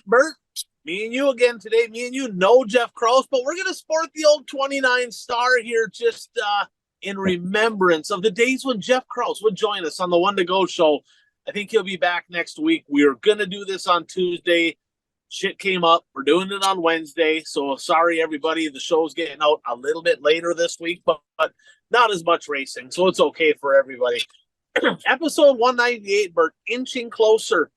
Bert, me and you again today. Me and you know Jeff Krause, but we're going to sport the old 29 star here just in remembrance of the days when Jeff Krause would join us on the One to Go show. I think he'll be back next week. We're going to do this on Tuesday. Shit came up. We're doing it on Wednesday. So sorry, everybody. The show's getting out a little bit later this week, but not as much racing. So it's okay for everybody. Episode 198, Bert, inching closer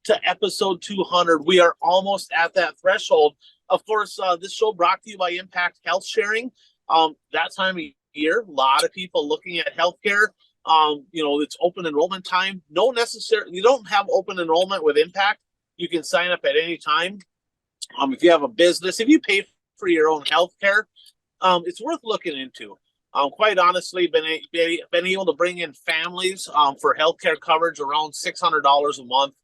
to episode 200. We are almost at that threshold. Of course, this show brought to you by Impact Health Sharing. That time of year, a lot of people looking at healthcare. It's open enrollment time. You don't have open enrollment with Impact. You can sign up at any time. If you have a business, if you pay for your own healthcare, it's worth looking into. Quite honestly, been able to bring in families for healthcare coverage around $600 a month,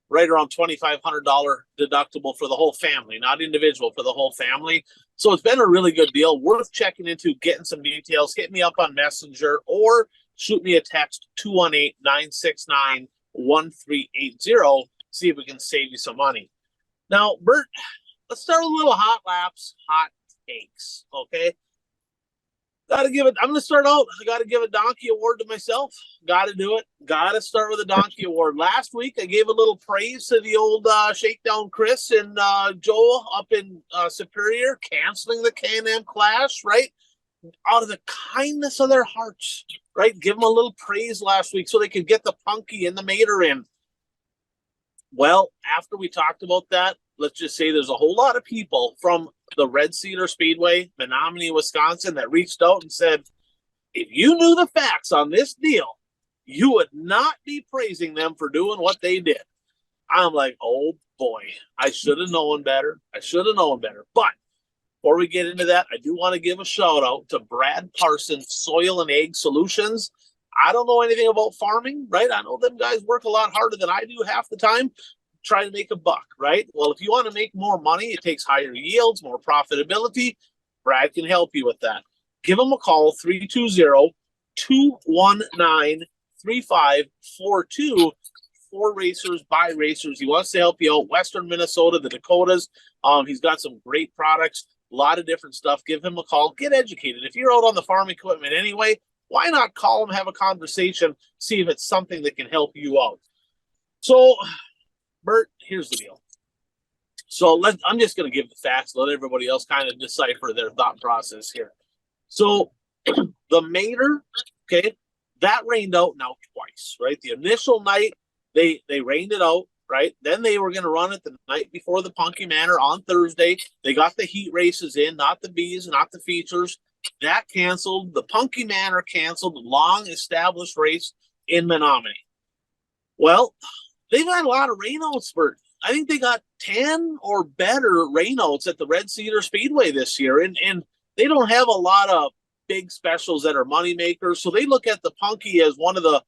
right around $2,500 deductible for the whole family, not individual, for the whole family. So it's been a really good deal, worth checking into, getting some details. Hit me up on Messenger or shoot me a text, 218-969-1380. See if we can save you some money. Now, Bert, let's start with a little hot laps, hot takes, okay? I'm going to start out. I got to give a donkey award to myself. Got to do it. Got to start with a donkey award. Last week, I gave a little praise to the old Shakedown Chris and Joe up in Superior, canceling the Can-Am Clash, right? Out of the kindness of their hearts, right? Give them a little praise last week so they could get the Punky and the Mater in. Well, after we talked about that, let's just say there's a whole lot of people from the Red Cedar Speedway, Menominee, Wisconsin, that reached out and said, if you knew the facts on this deal, you would not be praising them for doing what they did. I'm like, oh boy, I should have known better. But before we get into that, I do want to give a shout out to Brad Parsons, Soil and Egg Solutions. I don't know anything about farming, right? I know them guys work a lot harder than I do half the time, trying to make a buck, right? Well, if you want to make more money, it takes higher yields, more profitability. Brad can help you with that. Give them a call, 320-219-3542. For racers, by racers. He wants to help you out. Western Minnesota, the Dakotas. He's got some great products, a lot of different stuff. Give him a call. Get educated. If you're out on the farm equipment anyway, why not call him, have a conversation, see if it's something that can help you out. So, Bert, here's the deal. So I'm just going to give the facts, let everybody else kind of decipher their thought process here. So the Mater, okay, that rained out now twice, right? The initial night, they rained it out, right? Then they were going to run it the night before the Punky Manor on Thursday. They got the heat races in, not the Bs, not the features. That canceled. The Punky Manor canceled. Long-established race in Menominee. Well, they've had a lot of rainouts, Bert. I think they got 10 or better rainouts at the Red Cedar Speedway this year, and they don't have a lot of big specials that are money makers. So they look at the Punky as one of the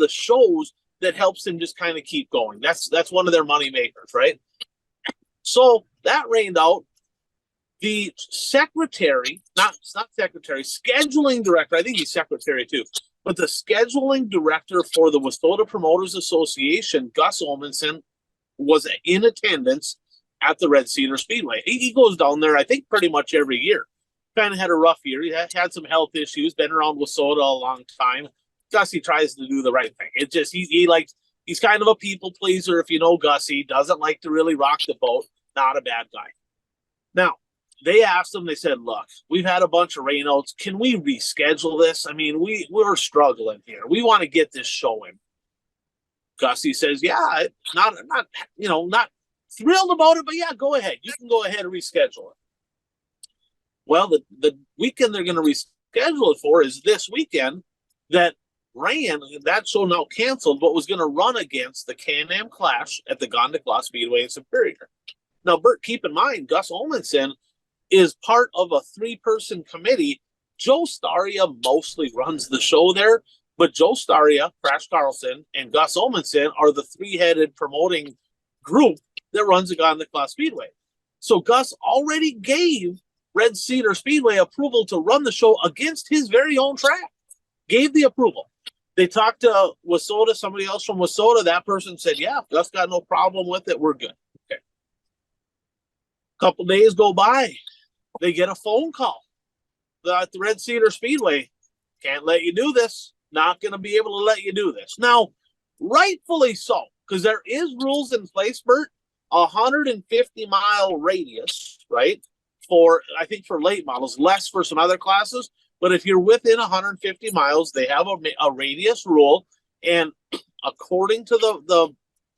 shows that helps them just kind of keep going. That's one of their money makers, right? So that rained out. The secretary, not secretary, scheduling director, I think he's secretary too, but the scheduling director for the Wissota Promoters Association, Gus Olmanson, was in attendance at the Red Cedar Speedway. He goes down there, I think, pretty much every year. Kind of had a rough year. He had some health issues, been around Wissota a long time. Gussie tries to do the right thing. It just, he's kind of a people pleaser. If you know Gussie, doesn't like to really rock the boat. Not a bad guy. Now, they asked him, they said, look, we've had a bunch of rainouts. Can we reschedule this? I mean, we're struggling here. We want to get this show in. Gussie says, yeah, not thrilled about it, but yeah, go ahead. You can go ahead and reschedule it. Well, the weekend they're going to reschedule it for is this weekend that show now canceled, but was going to run against the Can-Am Clash at the Gondikla Speedway in Superior. Now, Bert, keep in mind, Gus Olmanson is part of a 3-person committee. Joe Staria mostly runs the show there, but Joe Staria, Crash Carlson, and Gus Olmanson are the 3-headed promoting group that runs the Gondikla Speedway. So Gus already gave Red Cedar Speedway approval to run the show against his very own track. Gave the approval. They talked to Wasota, somebody else from Wasota. That person said, yeah, Gus got no problem with it. We're good. Okay. Couple days go by. They get a phone call at the Red Cedar Speedway. Can't let you do this. Not going to be able to let you do this. Now, rightfully so, because there is rules in place, Bert. 150-mile radius, right? I think for late models, less for some other classes. But if you're within 150 miles, they have a radius rule. And according to the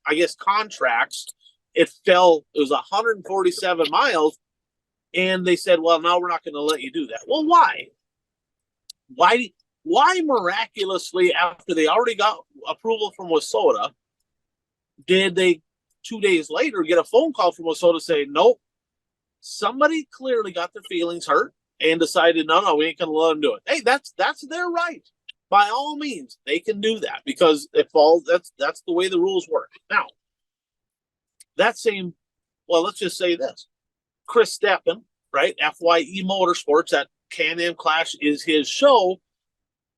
I guess, contracts, it was 147 miles. And they said, well, now we're not going to let you do that. Well, why? Why miraculously, after they already got approval from Wasota, did they 2 days later get a phone call from Wasota saying, nope, somebody clearly got their feelings hurt and decided, no, we ain't going to let them do it. Hey, that's their right. By all means, they can do that because that's the way the rules work. Now, let's just say this. Chris Steppen, right, FYE Motorsports, that Can-Am Clash is his show,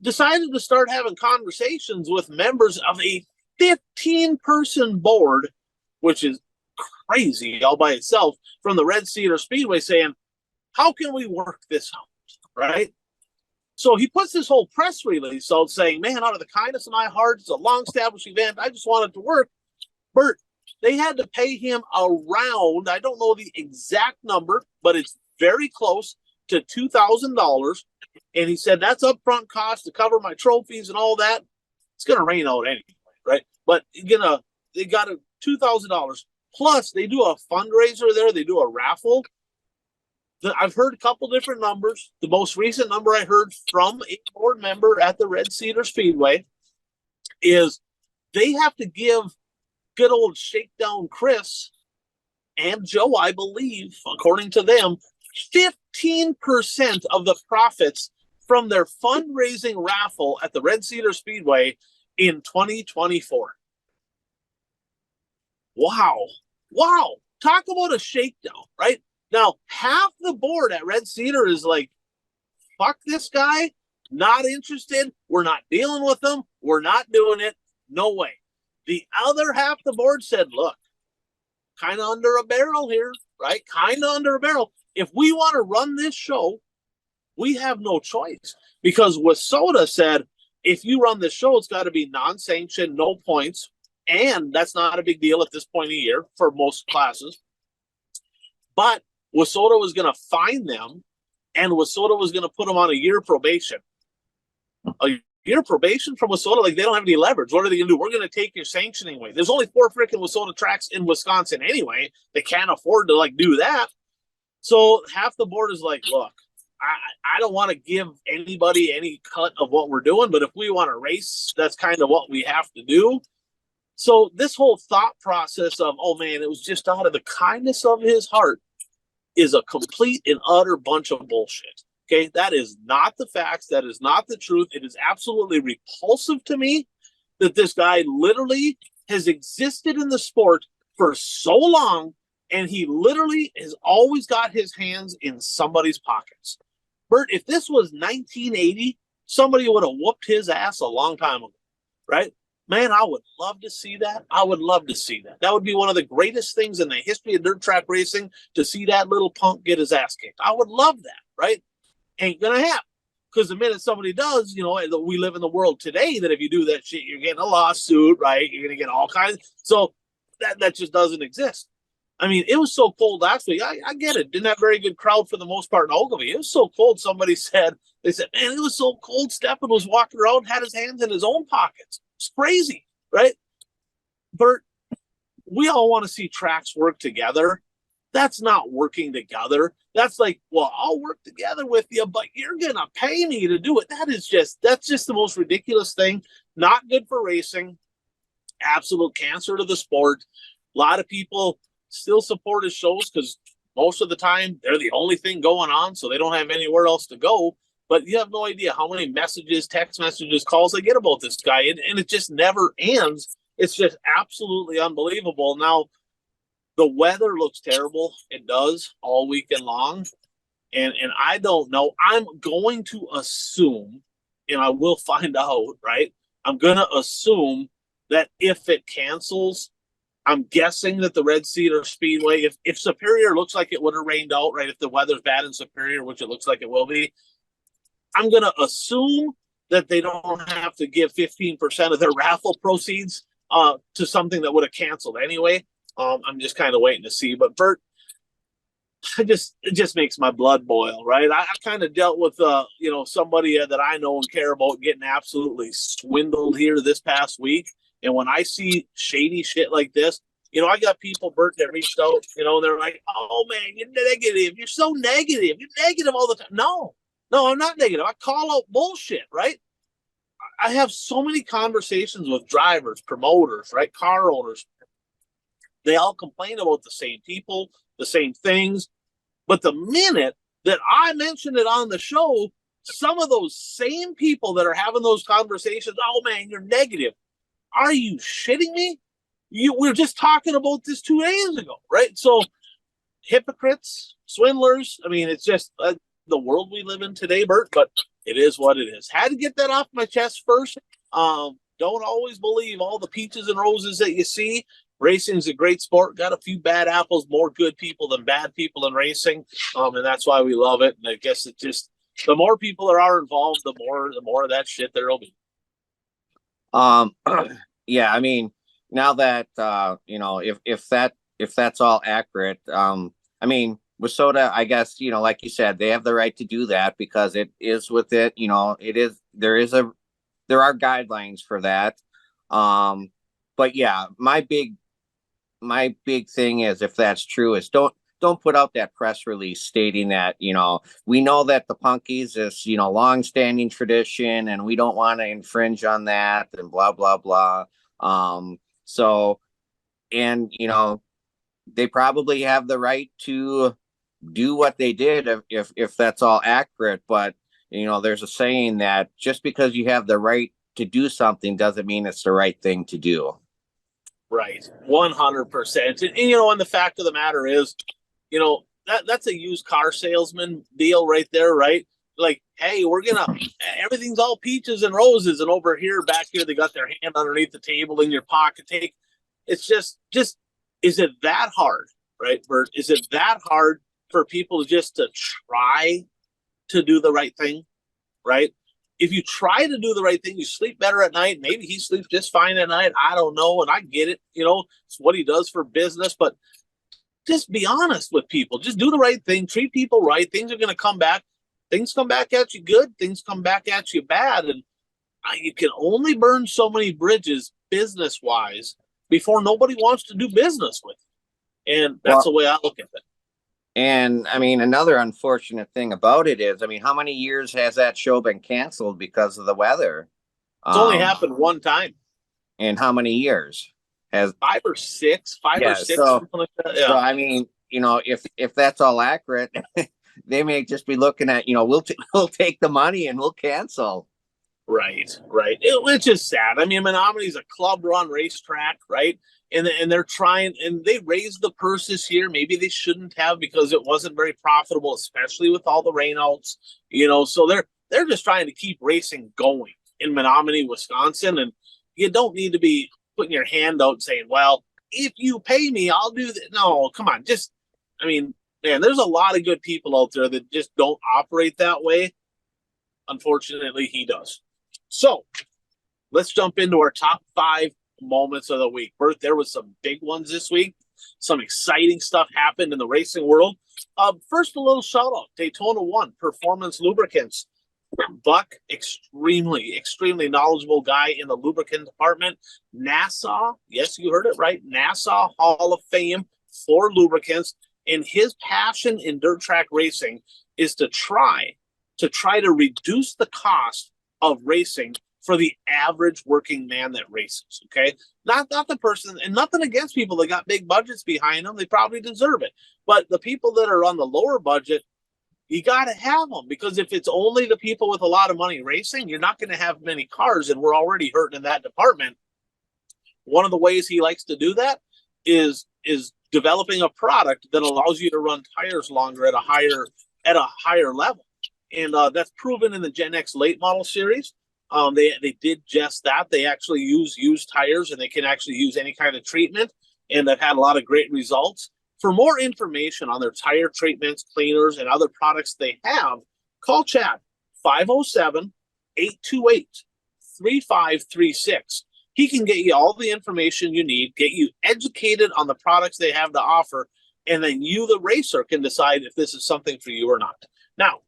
decided to start having conversations with members of a 15-person board, which is crazy all by itself, from the Red Cedar Speedway, saying, how can we work this out, right? So he puts this whole press release out saying, man, out of the kindness of my heart, it's a long-established event. I just want it to work. Bert, they had to pay him around, I don't know the exact number, but it's very close to $2,000. And he said, that's upfront cost to cover my trophies and all that. It's going to rain out anyway, right? But they got a $2,000. Plus, they do a fundraiser there. They do a raffle. I've heard a couple different numbers. The most recent number I heard from a board member at the Red Cedar Speedway is they have to give good old Shakedown Chris and Joe, I believe, according to them, 15% of the profits from their fundraising raffle at the Red Cedar Speedway in 2024. Wow. Talk about a shakedown, right? Now, half the board at Red Cedar is like, fuck this guy, not interested. We're not dealing with them. We're not doing it. No way. The other half the board said, look, kind of under a barrel here, right? Kind of under a barrel. If we want to run this show, we have no choice, because Wasota said, if you run this show, it's got to be non-sanctioned, no points. And that's not a big deal at this point of the year for most classes. But Wasota was going to fine them, and Wasota was going to put them on a year probation. A year probation from Wasota, like, they don't have any leverage. What are they going to do? We're going to take your sanctioning away. There's only 4 freaking Wasota tracks in Wisconsin anyway. They can't afford to, like, do that. So half the board is like, look, I don't want to give anybody any cut of what we're doing, but if we want to race, that's kind of what we have to do. So this whole thought process of, oh man, it was just out of the kindness of his heart, is a complete and utter bunch of bullshit. Okay, that is not the facts. That is not the truth. It is absolutely repulsive to me that this guy literally has existed in the sport for so long, and he literally has always got his hands in somebody's pockets. Bert, if this was 1980, somebody would have whooped his ass a long time ago, right? Man, I would love to see that. I would love to see that. That would be one of the greatest things in the history of dirt track racing, to see that little punk get his ass kicked. I would love that, right? Ain't gonna happen. Because the minute somebody does, we live in the world today that if you do that shit, you're getting a lawsuit, right? You're gonna get all kinds. So that just doesn't exist. I mean, it was so cold last week. I get it. Didn't have a very good crowd for the most part in Ogilvie. It was so cold. They said, man, it was so cold. Steppen was walking around, had his hands in his own pockets. It's crazy, right? Bert, we all want to see tracks work together. That's not working together. That's like, well, I'll work together with you, but you're going to pay me to do it. That's just the most ridiculous thing. Not good for racing. Absolute cancer to the sport. A lot of people still support his shows because most of the time they're the only thing going on, so they don't have anywhere else to go. But you have no idea how many messages, text messages, calls I get about this guy, and it just never ends. It's just absolutely unbelievable. Now, the weather looks terrible. It does all weekend long. And I don't know. I'm going to assume, and I will find out, right? I'm going to assume that if it cancels, I'm guessing that the Red Cedar Speedway, if Superior looks like it would have rained out, right? If the weather's bad in Superior, which it looks like it will be, I'm going to assume that they don't have to give 15% of their raffle proceeds to something that would have canceled anyway. I'm just kind of waiting to see. But Bert, it just makes my blood boil, right? I kind of dealt with somebody that I know and care about getting absolutely swindled here this past week, and when I see shady shit like this, I got people, Bert, that reached out, and they're like, "Oh man, you're negative. You're so negative. You're negative all the time." No, I'm not negative. I call out bullshit, right? I have so many conversations with drivers, promoters, right, car owners. They all complain about the same people, the same things. But the minute that I mention it on the show, some of those same people that are having those conversations, "Oh man, you're negative." Are you shitting me? We were just talking about this 2 days ago, right? So hypocrites, swindlers. I mean, it's just the world we live in today, Bert, but it is what it is. Had to get that off my chest first. Don't always believe all the peaches and roses that you see. Racing is a great sport. Got a few bad apples, more good people than bad people in racing, and that's why we love it. And I guess it just the more people there are involved, the more of that shit there will be. Yeah, I mean, now that if that's all accurate, I mean, WISSOTA, I guess, like you said, they have the right to do that because it is with it, there are guidelines for that. But yeah, my big thing is, if that's true, is don't put out that press release stating that, we know that the Punkies is, long-standing tradition and we don't want to infringe on that and blah, blah, blah. So, and, they probably have the right to do what they did if that's all accurate. But, there's a saying that just because you have the right to do something doesn't mean it's the right thing to do. Right. 100%. And the fact of the matter is, that's a used car salesman deal right there, right? Like, hey, everything's all peaches and roses, and over here, back here, they got their hand underneath the table in your pocket. It's just, is it that hard, right, Bert? Is it that hard for people just to try to do the right thing, right? If you try to do the right thing, you sleep better at night. Maybe he sleeps just fine at night. I don't know. And I get it. It's what he does for business. But just be honest with people. Just do the right thing. Treat people right. Things are going to come back. Things come back at you good. Things come back at you bad. And you can only burn so many bridges business-wise before nobody wants to do business with you. And that's the way I look at it. And I mean, another unfortunate thing about it is, I mean, how many years has that show been canceled because of the weather? It's only happened one time. In how many years? Five or six, something like that. Yeah. So I mean, if that's all accurate, they may just be looking at, we'll take the money and we'll cancel. Right. It's just sad. I mean, Menominey's a club-run racetrack, right? And they're trying, and they raised the purses here. Maybe they shouldn't have because it wasn't very profitable, especially with all the rainouts. So they're just trying to keep racing going in Menominee, Wisconsin, and you don't need to be putting your hand out and saying, "Well, if you pay me, I'll do that." No, come on. Man, there's a lot of good people out there that just don't operate that way. Unfortunately, he does. So let's jump into our top 5 moments of the week. Bert, there was some big ones this week. Some exciting stuff happened in the racing world. First, a little shout out. Daytona 1, Performance Lubricants. Buck, extremely knowledgeable guy in the lubricant department. Nassau, yes, you heard it right. Nassau Hall of Fame for lubricants. And his passion in dirt track racing is to try to reduce the cost of racing for the average working man that races. Okay, not the person, and nothing against people that got big budgets behind them. They probably deserve it. But the people that are on the lower budget, you got to have them, because if it's only the people with a lot of money racing, you're not going to have many cars, and we're already hurting in that department. One of the ways he likes to do that is developing a product that allows you to run tires longer at a higher level. And that's proven in the Gen X late model series. They did just that. They actually use used tires, and they can actually use any kind of treatment, and they've had a lot of great results. For more information on their tire treatments, cleaners, and other products they have, call Chad 507-828-3536. He can get you all the information you need, get you educated on the products they have to offer, and then you, the racer, can decide if this is something for you or not. Now,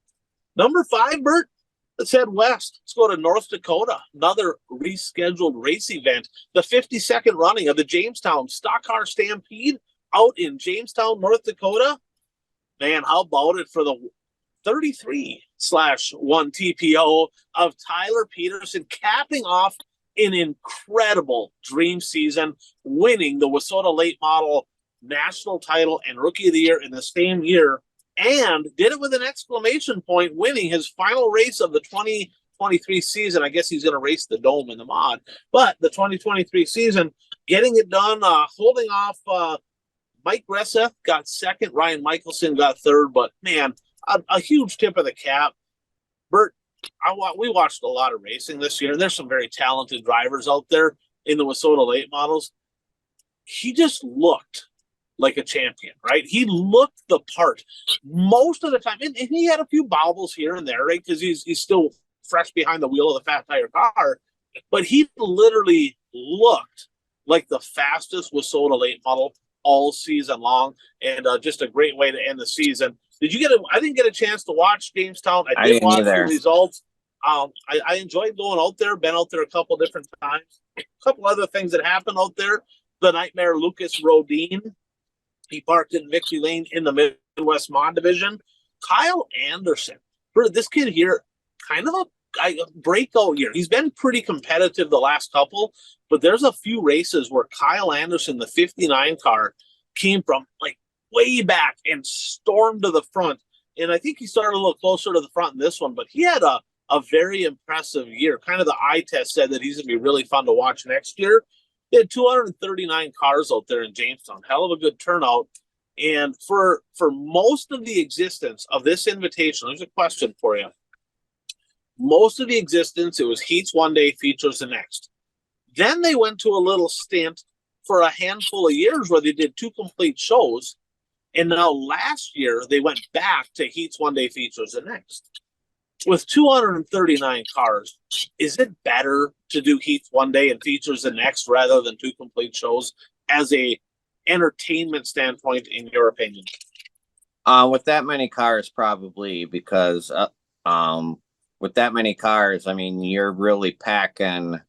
number 5, Bert, let's head west. Let's go to North Dakota. Another rescheduled race event, the 52nd running of the Jamestown Stock Car Stampede out in Jamestown, North Dakota. Man, how about it for the 33/1 TPO of Tyler Peterson, capping off an incredible dream season, winning the WISSOTA Late Model National title and Rookie of the Year in the same year, and did it with an exclamation point, winning his final race of the 2023 season. I guess he's going to race the Dome in the mod, but the 2023 season, getting it done, holding off Mike Gresseth got second, Ryan Michelson got third, but man, a huge tip of the cap. Bert, we watched a lot of racing this year, and there's some very talented drivers out there in the WISSOTA Late Models. He just looked like a champion, right? He looked the part most of the time, and he had a few bobbles here and there, right? Because he's still fresh behind the wheel of the Fat Tire car, but he literally looked like the fastest WISSOTA Late Model all season long, and just a great way to end the season. Did you I didn't get a chance to watch Jamestown. I did watch the results. I enjoyed going out there, been out there a couple different times. A couple other things that happened out there. The Nightmare Lucas Rodin, he parked in Victory Lane in the Midwest Mod Division. Kyle Anderson, for this kid here, kind of a breakout year. He's been pretty competitive the last couple, but there's a few races where Kyle Anderson, the 59 car, came from like way back and stormed to the front. And I think he started a little closer to the front in this one, but he had a very impressive year. Kind of the eye test said that he's going to be really fun to watch next year. They had 239 cars out there in Jamestown. Hell of a good turnout. And for most of the existence of this invitation, there's a question for you. Most of the existence, it was heats one day, features the next. Then they went to a little stint for a handful of years where they did 2 complete shows. And now last year, they went back to heats one day, features the next. With 239 cars, is it better to do heats one day and features the next rather than 2 complete shows as a entertainment standpoint, in your opinion? With that many cars, probably, because with that many cars, I mean, you're really packing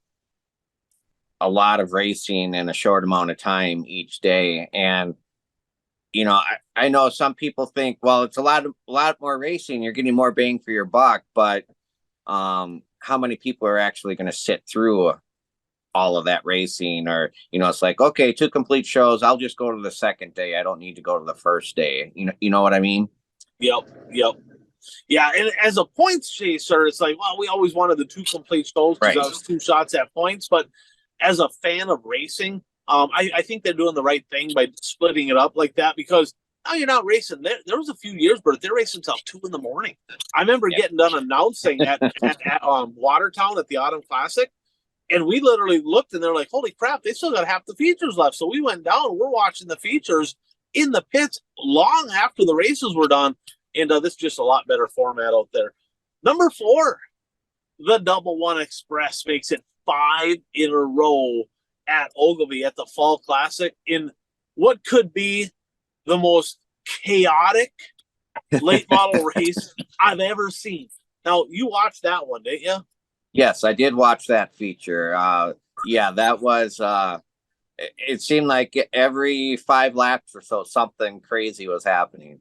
a lot of racing in a short amount of time each day. And, you know, I know some people think, well, it's a lot more racing. You're getting more bang for your buck. But how many people are actually going to sit through all of that racing? Or, you know, it's like, okay, 2 complete shows. I'll just go to the second day. I don't need to go to the first day. You know what I mean? Yep. Yeah, and as a points chaser, it's like, well, we always wanted the 2 complete shows because that was 2 shots at points. But as a fan of racing, I think they're doing the right thing by splitting it up like that, because now you're not racing. There was a few years, but they're racing until 2 in the morning. I remember getting done announcing at Watertown at the Autumn Classic, and we literally looked and they're like, holy crap, they still got half the features left. So we went down and we're watching the features in the pits long after the races were done. And this is just a lot better format out there. Number 4, the Double One Express makes it 5 in a row at Ogilvie at the Fall Classic in what could be the most chaotic late model race I've ever seen. Now, you watched that one, didn't you? Yes, I did watch that feature. Yeah, that was, it seemed like every 5 laps or so, something crazy was happening.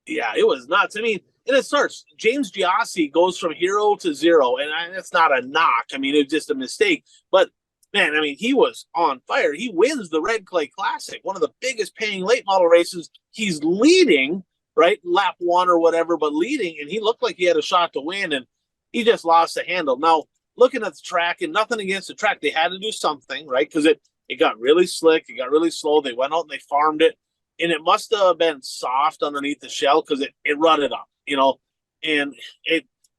Yeah, it was nuts. I mean, and it starts, James G.O.A.T goes from hero to zero, and that's not a knock. I mean, it was just a mistake. But, man, I mean, he was on fire. He wins the Red Clay Classic, one of the biggest paying late model races. He's leading, right, lap 1 or whatever, but leading, and he looked like he had a shot to win, and he just lost the handle. Now, looking at the track, and nothing against the track, they had to do something, right, because it got really slick. It got really slow. They went out and they farmed it. And it must have been soft underneath the shell because it rutted up, you know. And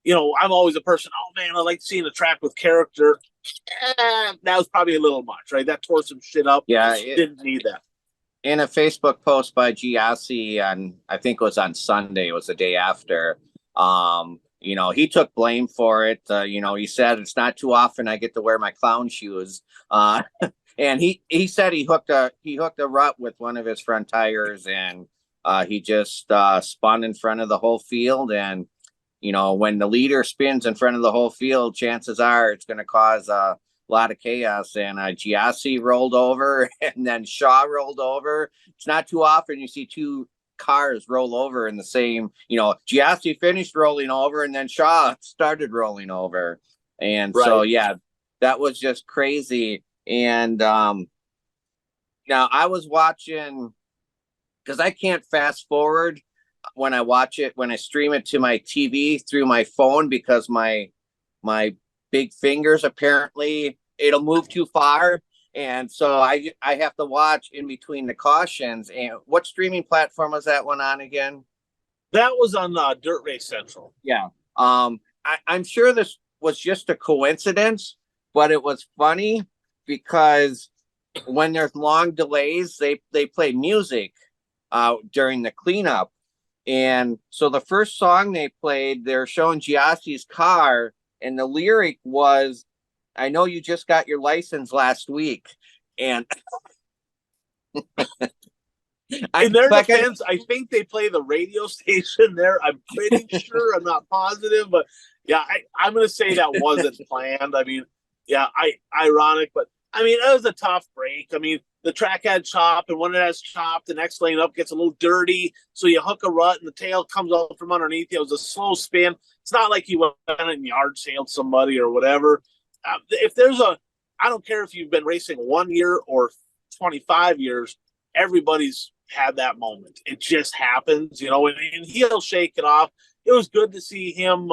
I'm always a person, oh man, I like seeing a track with character. That was probably a little much, right? That tore some shit up. Yeah, Didn't need that. in a Facebook post by G.O.A.T on, I think it was on Sunday, it was the day after. He took blame for it. He said it's not too often I get to wear my clown shoes. And he said he hooked a rut with one of his front tires, and he just spun in front of the whole field. And when the leader spins in front of the whole field, chances are it's going to cause a lot of chaos. And G.O.A.T rolled over, and then Shaw rolled over. It's not too often you see two cars roll over in the same. G.O.A.T finished rolling over, and then Shaw started rolling over. And Right. So yeah, that was just crazy. And now I was watching, because I can't fast forward when I watch it, when I stream it to my TV through my phone, because my big fingers, apparently it'll move too far. And so I have to watch in between the cautions. And what streaming platform was that one on again? That was on Dirt Race Central. Yeah. I'm sure this was just a coincidence, but it was funny because when there's long delays, they play music during the cleanup. And so the first song they played, they're showing G.O.A.T's car, and the lyric was, "I know you just got your license last week." And in their defense, I think they play the radio station there. I'm pretty sure. I'm not positive, but yeah, I'm going to say that wasn't planned. I mean, yeah, ironic, but I mean, it was a tough break. I mean, the track had chop, and when it has chop, the next lane up gets a little dirty. So you hook a rut, and the tail comes out from underneath. It was a slow spin. It's not like you went and yard sailed somebody or whatever. If there's I don't care if you've been racing 1 year or 25 years, everybody's had that moment. It just happens, and he'll shake it off. It was good to see him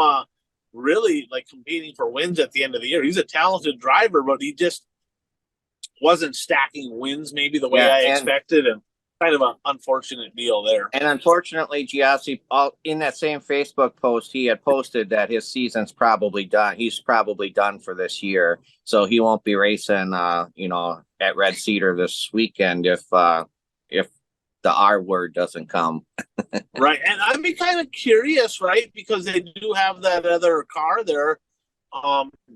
really like competing for wins at the end of the year. He's a talented driver, but he just wasn't stacking wins maybe the way I expected, and kind of an unfortunate deal there. And unfortunately, G.O.A.T, in that same Facebook post, he had posted that his season's probably done. He's probably done for this year, so he won't be racing, at Red Cedar this weekend if the R word doesn't come. Right, and I'd be kind of curious, right, because they do have that other car there.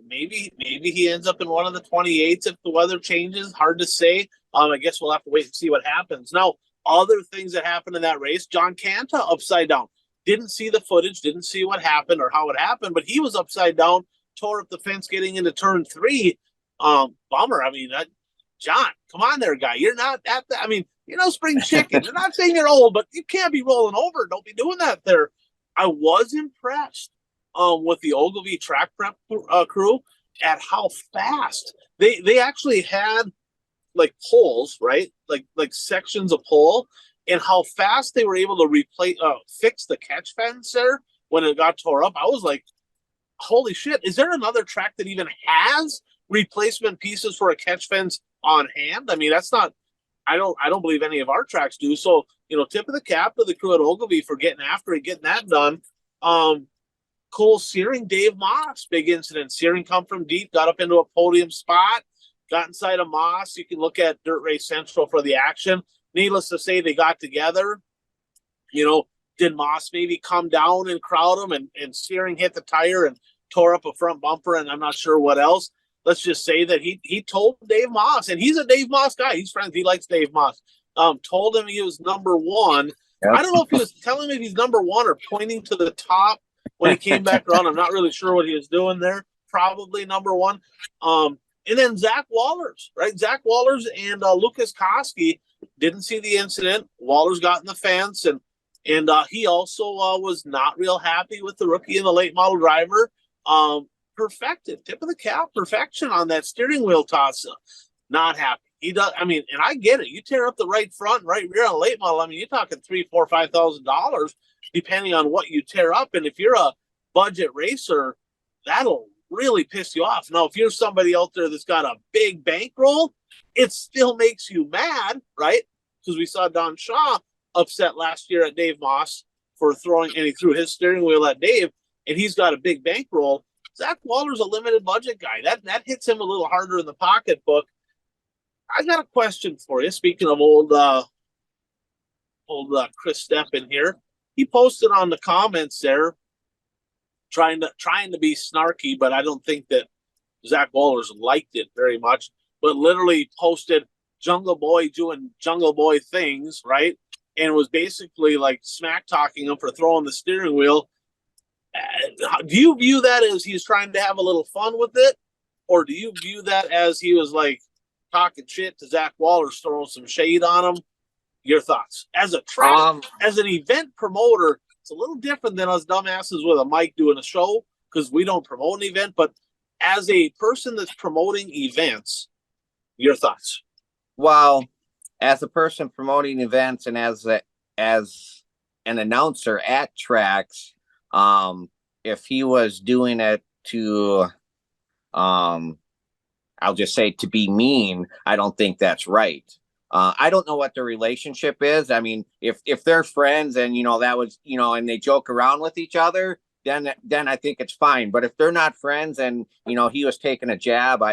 Maybe he ends up in one of the 28s if the weather changes. Hard to say. I guess we'll have to wait and see what happens. Now, other things that happened in that race, John Canta upside down. Didn't see the footage, didn't see what happened or how it happened, but he was upside down, tore up the fence getting into turn 3. Bummer. I mean, John, come on there, guy. You're not at the, I mean, spring chicken. You're not saying you're old, but you can't be rolling over. Don't be doing that there. I was impressed with the Ogilvy track prep crew at how fast they actually had like poles, right? Like sections of pole, and how fast they were able to fix the catch fence there when it got tore up. I was like, holy shit, is there another track that even has replacement pieces for a catch fence on hand? I mean, that's not, I don't believe any of our tracks do. So, tip of the cap to the crew at Ogilvy for getting after it, getting that done. Cole Searing, Dave Moss, big incident. Searing come from deep, got up into a podium spot, got inside of Moss. You can look at Dirt Race Central for the action. Needless to say, they got together. Did Moss maybe come down and crowd him, and Searing hit the tire and tore up a front bumper, and I'm not sure what else. Let's just say that he told Dave Moss, and he's a Dave Moss guy. He's friends. He likes Dave Moss. Told him he was number one. Yep. I don't know if he was telling him he's number one or pointing to the top when he came back around. I'm not really sure what he was doing there. Probably number one. And then Zach Wallers, right? Zach Wallers and Lucas Koski didn't see the incident. Wallers got in the fence, and he also was not real happy with the rookie and the late model driver. Perfected, tip of the cap, perfection on that steering wheel toss. Not happy. He does. I mean, and I get it. You tear up the right front, right rear on a late model. I mean, you're talking $3,000, $4,000, $5,000, depending on what you tear up. And if you're a budget racer, that'll really piss you off. Now, if you're somebody out there that's got a big bankroll, it still makes you mad, right? Because we saw Don Shaw upset last year at Dave Moss for throwing, and he threw his steering wheel at Dave. and he's got a big bankroll. Zach Waller's a limited budget guy. That hits him a little harder in the pocketbook. I got a question for you. Speaking of old Chris Steppen here, he posted on the comments there, trying to be snarky, but I don't think that Zach Waller's liked it very much. But literally posted Jungle Boy doing Jungle Boy things, right? And was basically like smack talking him for throwing the steering wheel. Do you view that as he's trying to have a little fun with it, or do you view that as he was like talking shit to Zach Waller, throwing some shade on him? Your thoughts as a track, as an event promoter? It's a little different than us dumbasses with a mic doing a show because we don't promote an event. But as a person that's promoting events, your thoughts? Well, as a person promoting events and as an announcer at tracks, if he was doing it to, I'll just say to be mean, I don't think that's right. I don't know what their relationship is. I mean, if they're friends and, that was, and they joke around with each other, then I think it's fine. But if they're not friends and, he was taking a jab,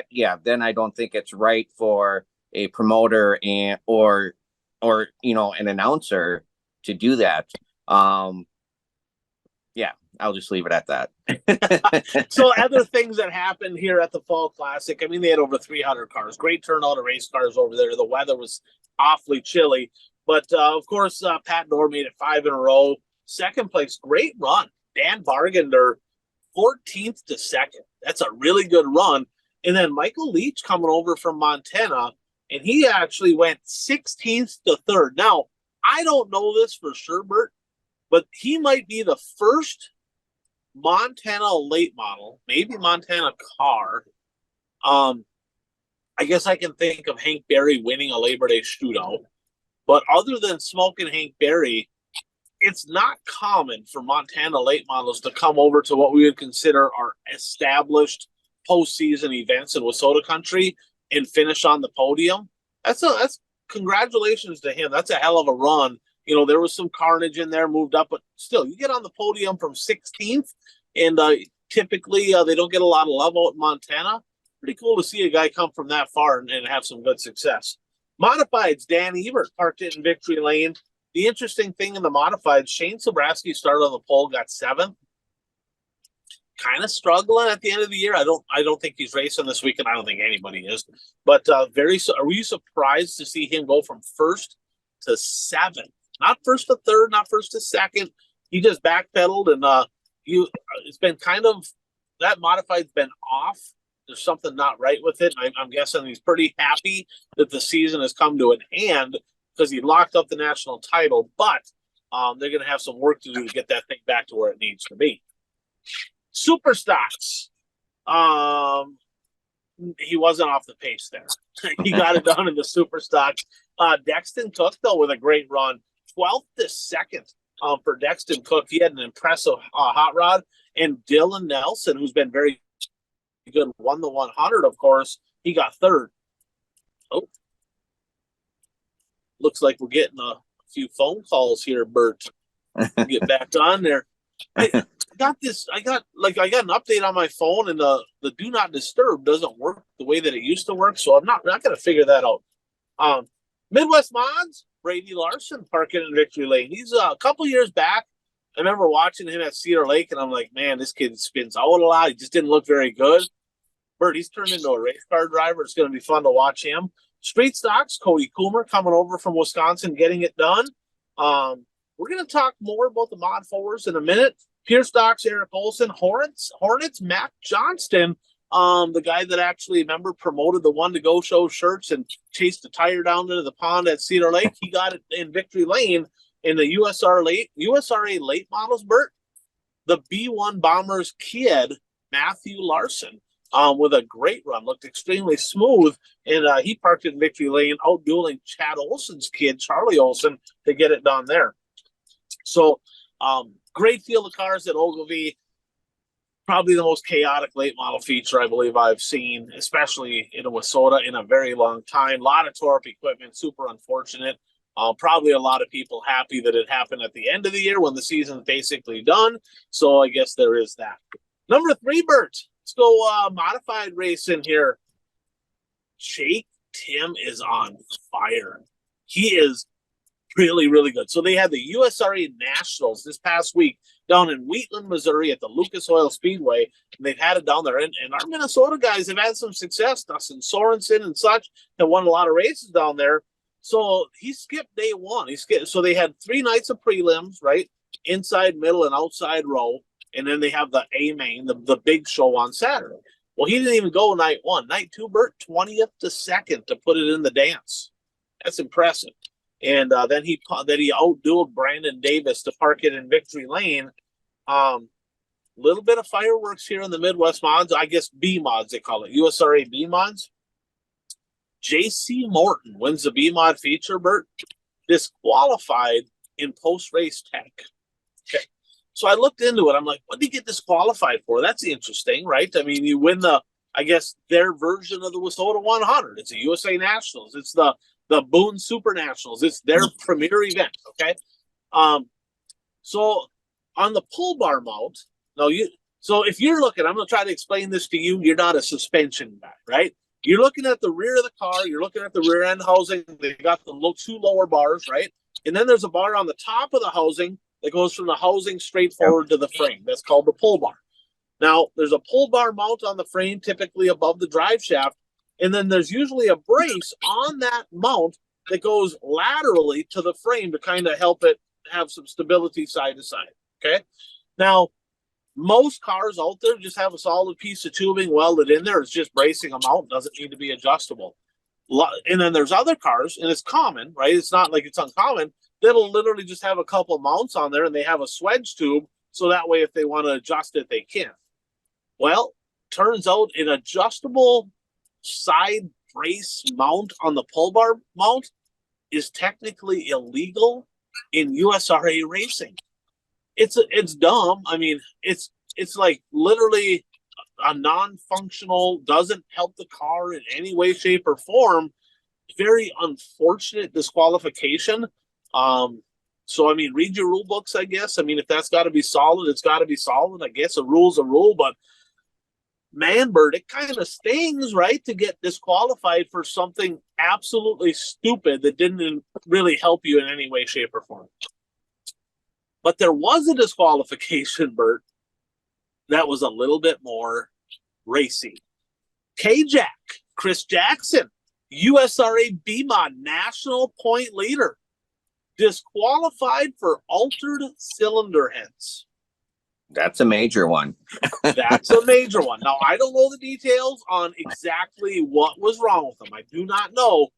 then I don't think it's right for a promoter or an announcer to do that. I'll just leave it at that. So other things that happened here at the Fall Classic, I mean, they had over 300 cars. Great turnout of race cars over there. The weather was awfully chilly. But, of course, Pat Dorr made it 5 in a row. Second place, great run. Dan Bargender, 14th to 2nd. That's a really good run. And then Michael Leach coming over from Montana, and he actually went 16th to 3rd. Now, I don't know this for sure, Bert, but he might be the first Montana late model, maybe Montana car. I guess I can think of Hank Berry winning a Labor Day shootout. But other than Smoking Hank Berry, it's not common for Montana late models to come over to what we would consider our established postseason events in Wissota country and finish on the podium. That's congratulations to him. That's a hell of a run. There was some carnage in there, moved up, but still, you get on the podium from 16th, and typically they don't get a lot of love out in Montana. Pretty cool to see a guy come from that far and have some good success. Modifieds, Dan Ebert parked it in victory lane. The interesting thing in the modifieds, Shane Sobraski started on the pole, got 7th. Kind of struggling at the end of the year. I don't think he's racing this weekend. I don't think anybody is. But are you surprised to see him go from 1st to 7th? Not 1st to 3rd, not 1st to 2nd. He just backpedaled, and it's been kind of, that modified's been off. There's something not right with it. I'm guessing he's pretty happy that the season has come to an end because he locked up the national title, but they're going to have some work to do to get that thing back to where it needs to be. Super stocks. He wasn't off the pace there. He got it done in the super stocks. Dexton Cook, though, with a great run. 12th to 2nd for Dexton Cook. He had an impressive hot rod. And Dylan Nelson, who's been very good, won the 100, of course. He got 3rd. Oh. Looks like we're getting a few phone calls here, Bert. Get back on there. I got an update on my phone, and the do not disturb doesn't work the way that it used to work, so I'm not going to figure that out. Midwest Mods, Brady Larson parking in victory lane. He's a couple years back. I remember watching him at Cedar Lake, and I'm like, man, this kid spins out a lot. He just didn't look very good. Bert, he's turned into a race car driver. It's going to be fun to watch him. Street stocks, Cody Coomer coming over from Wisconsin, getting it done. We're going to talk more about the Mod 4s in a minute. Pure stocks, Eric Olson. Hornets, Matt Johnston, the guy that actually, remember, promoted the One to Go Show shirts and chased the tire down into the pond at Cedar Lake. He got it in victory lane in the USRA late models, Bert. The B1 Bombers kid, Matthew Larson, with a great run, looked extremely smooth, and he parked in victory lane, outdueling Chad Olson's kid, Charlie Olson, to get it done there. So, great field of cars at Ogilvie. Probably the most chaotic late model feature I believe I've seen, especially in Wissota, in a very long time. A lot of torp equipment, super unfortunate. Probably a lot of people happy that it happened at the end of the year when the season's basically done. So I guess there is that. Number 3, Bert. Let's go modified racing here. Jake Tim is on fire. He is really, really good. So they had the USRA Nationals this past week down in Wheatland, Missouri at the Lucas Oil Speedway. And they've had it down there. And our Minnesota guys have had some success. Dustin Sorensen and such have won a lot of races down there. So he skipped day 1. So they had 3 nights of prelims, right? Inside, middle, and outside row. And then they have the A main, the big show on Saturday. Well, he didn't even go night 1. Night 2, Bert, 20th to 2nd to put it in the dance. That's impressive. And then he outdueled Brandon Davis to park it in Victory Lane. Little bit of fireworks here in the Midwest mods. I guess B mods they call it. USRA B mods. J.C. Morton wins the B mod feature, Bert. Disqualified in post-race tech. Okay. So I looked into it. I'm like, what did he get disqualified for? That's interesting, right? I mean, you win their version of the WISSOTA 100. It's a USA Nationals. It's the Boone Super Nationals. It's their premier event, okay? So on the pull bar mount, so if you're looking, I'm going to try to explain this to you. You're not a suspension guy, right? You're looking at the rear of the car. You're looking at the rear end housing. They got the 2 lower bars, right? And then there's a bar on the top of the housing that goes from the housing straight forward to the frame. That's called the pull bar. Now, there's a pull bar mount on the frame, typically above the drive shaft. And then there's usually a brace on that mount that goes laterally to the frame to kind of help it have some stability side to side, okay? Now, most cars out there just have a solid piece of tubing welded in there. It's just bracing a mount. Doesn't need to be adjustable. And then there's other cars, and it's common, right? It's not like it's uncommon. That'll literally just have a couple mounts on there, and they have a swedge tube, so that way if they want to adjust it, they can. Well, turns out an adjustable side brace mount on the pull bar mount is technically illegal in USRA racing. It's dumb. I mean, it's like literally a non-functional, doesn't help the car in any way, shape, or form. Very unfortunate disqualification. So I mean, read your rule books, I guess. I mean, if that's got to be solid, it's got to be solid. I guess a rule's a rule, but man, Bert, it kind of stings, right, to get disqualified for something absolutely stupid that didn't really help you in any way, shape, or form. But there was a disqualification, Bert, that was a little bit more racy. K-Jack, Chris Jackson, USRA B-Mod national point leader, disqualified for altered cylinder heads. That's a major one. That's a major one. Now, I don't know the details on exactly what was wrong with him. I do not know.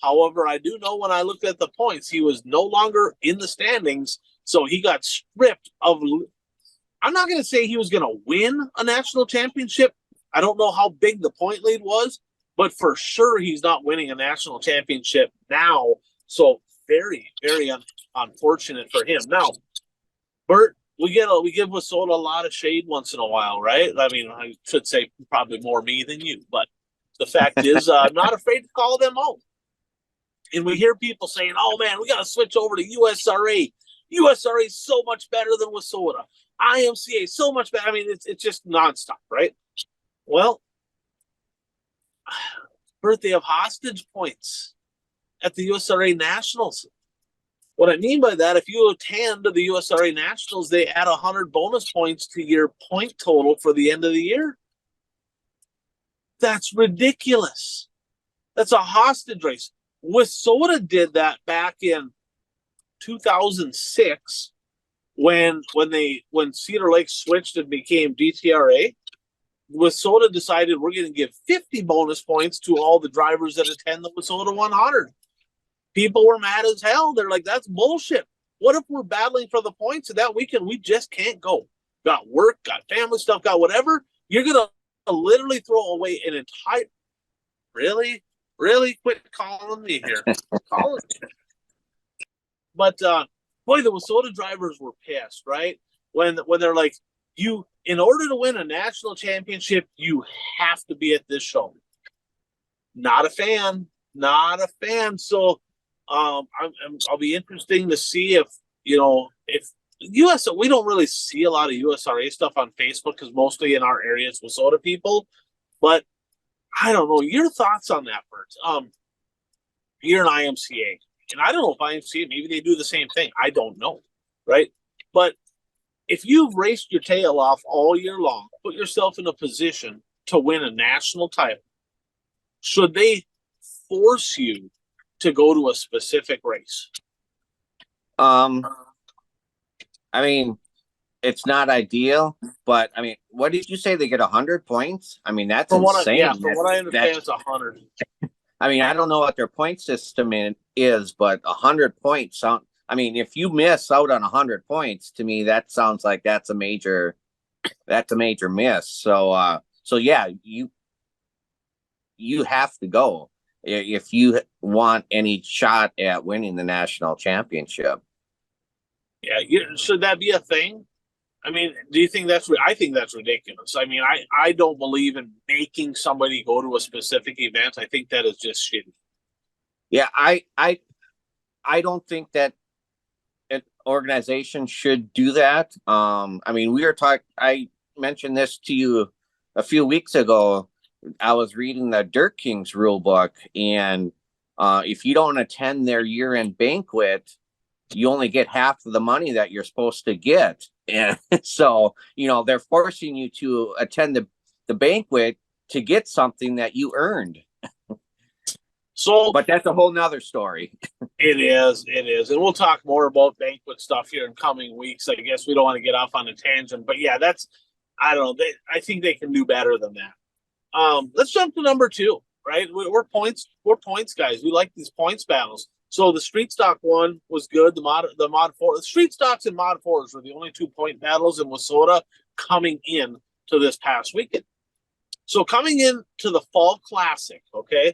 However, I do know when I looked at the points, he was no longer in the standings, so he got stripped of. I'm not going to say he was going to win a national championship. I don't know how big the point lead was, but for sure he's not winning a national championship now. So very, very unfortunate for him. Now, Bert, we give WISSOTA a lot of shade once in a while, right? I mean, I should say probably more me than you, but the fact is, I'm not afraid to call them out. And we hear people saying, "Oh man, we got to switch over to USRA. USRA is so much better than WISSOTA. IMCA so much better." I mean, it's just nonstop, right? Well, Bert, they have hostage points at the USRA Nationals. What I mean by that, if you attend the USRA Nationals, they add 100 bonus points to your point total for the end of the year. That's ridiculous. That's a hostage race. WISSOTA did that back in 2006 when Cedar Lake switched and became DTRA. WISSOTA decided we're going to give 50 bonus points to all the drivers that attend the WISSOTA 100. People were mad as hell. They're like, that's bullshit. What if we're battling for the points and that weekend we just can't go? Got work, got family stuff, got whatever. You're going to literally throw away an entire... Really? Really? Quit calling me here. Calling me. But, boy, the WISSOTA drivers were pissed, right? When they're like, in order to win a national championship, you have to be at this show. Not a fan. Not a fan. So, I'll be interesting to see if if US. We don't really see a lot of USRA stuff on Facebook because mostly in our area it's Minnesota people. But I don't know your thoughts on that, Bert. You're an IMCA, and I don't know if IMCA maybe they do the same thing. I don't know, right? But if you've raced your tail off all year long, put yourself in a position to win a national title, should they force you to go to a specific race? I mean, it's not ideal, but I mean, what did you say? They get 100 points? I mean, that's insane. From what I understand, it's 100. I mean, I don't know what their point system is, but 100 points sound. I mean, if you miss out on 100 points, to me, that sounds like that's a major miss. So, yeah, you have to go if you want any shot at winning the national championship. Yeah, should that be a thing? I mean, do you think that's? I think that's ridiculous. I mean, I don't believe in making somebody go to a specific event. I think that is just shitty. Yeah, I don't think that an organization should do that. I mean, I mentioned this to you a few weeks ago. I was reading the Dirt Kings rule book, and if you don't attend their year-end banquet, you only get half of the money that you're supposed to get. And so, they're forcing you to attend the banquet to get something that you earned. But that's a whole nother story. It is. And we'll talk more about banquet stuff here in coming weeks. I guess we don't want to get off on a tangent, but yeah, I don't know. I think they can do better than that. Let's jump to number 2, right? We're points guys. We like these points battles. So the street stock one was good. The mod 4, the street stocks and mod 4s were the only 2-point battles in Minnesota coming in to this past weekend. So coming in to the Fall Classic, okay,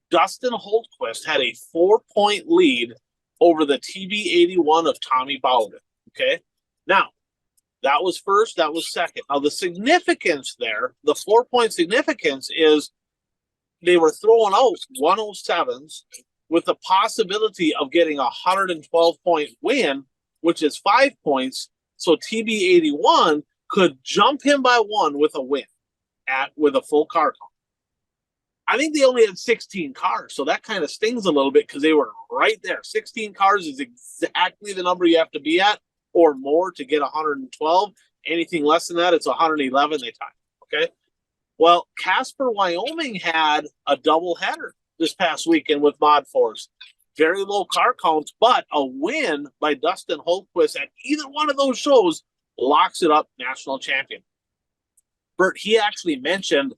Dustin Holtquist had a 4-point lead over the TB81 of Tommy Bowden. Okay, now that was first, that was second. Now the significance there, the 4-point significance is they were throwing out 107s. With the possibility of getting a 112-point win, which is 5 points. So TB81 could jump him by 1 with a win with a full car count. I think they only had 16 cars, so that kind of stings a little bit because they were right there. 16 cars is exactly the number you have to be at or more to get 112. Anything less than that, it's 111, they tie. Okay? Well, Casper, Wyoming had a doubleheader this past weekend with mod 4s. Very low car counts, but a win by Dustin Holtquist at either one of those shows locks it up national champion. Bert, he actually mentioned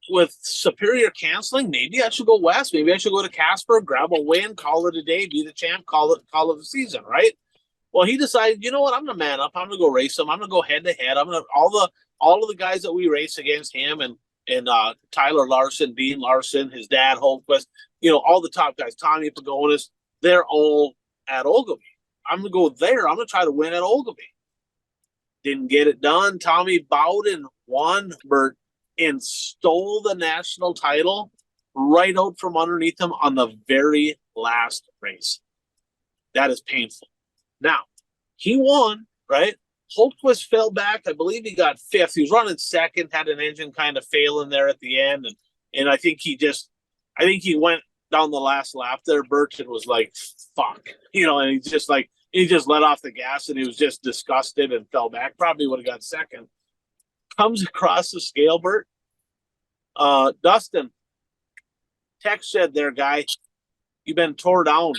with Superior canceling, maybe I should go west. Maybe I should go to Casper, grab a win, call it a day, be the champ, call it the season, right? Well, he decided, you know what? I'm gonna man up. I'm gonna go race him. I'm gonna go head to head. I'm gonna all of the guys that we race against him and Tyler Larson, Dean Larson, his dad, Holtquist, all the top guys, Tommy Pagonis, they're all at Ogilvie. I'm going to go there. I'm going to try to win at Ogilvie. Didn't get it done. Tommy Bowden won, Bert, and stole the national title right out from underneath him on the very last race. That is painful. Now, he won, right? Holtquist fell back. I believe he got 5th. He was running 2nd, had an engine kind of failing there at the end. And I think he went down the last lap there. Burton was like, fuck, and he just let off the gas and he was just disgusted and fell back. Probably would have got 2nd. Comes across the scale, Bert. Dustin, text said there, guy, you've been tore down.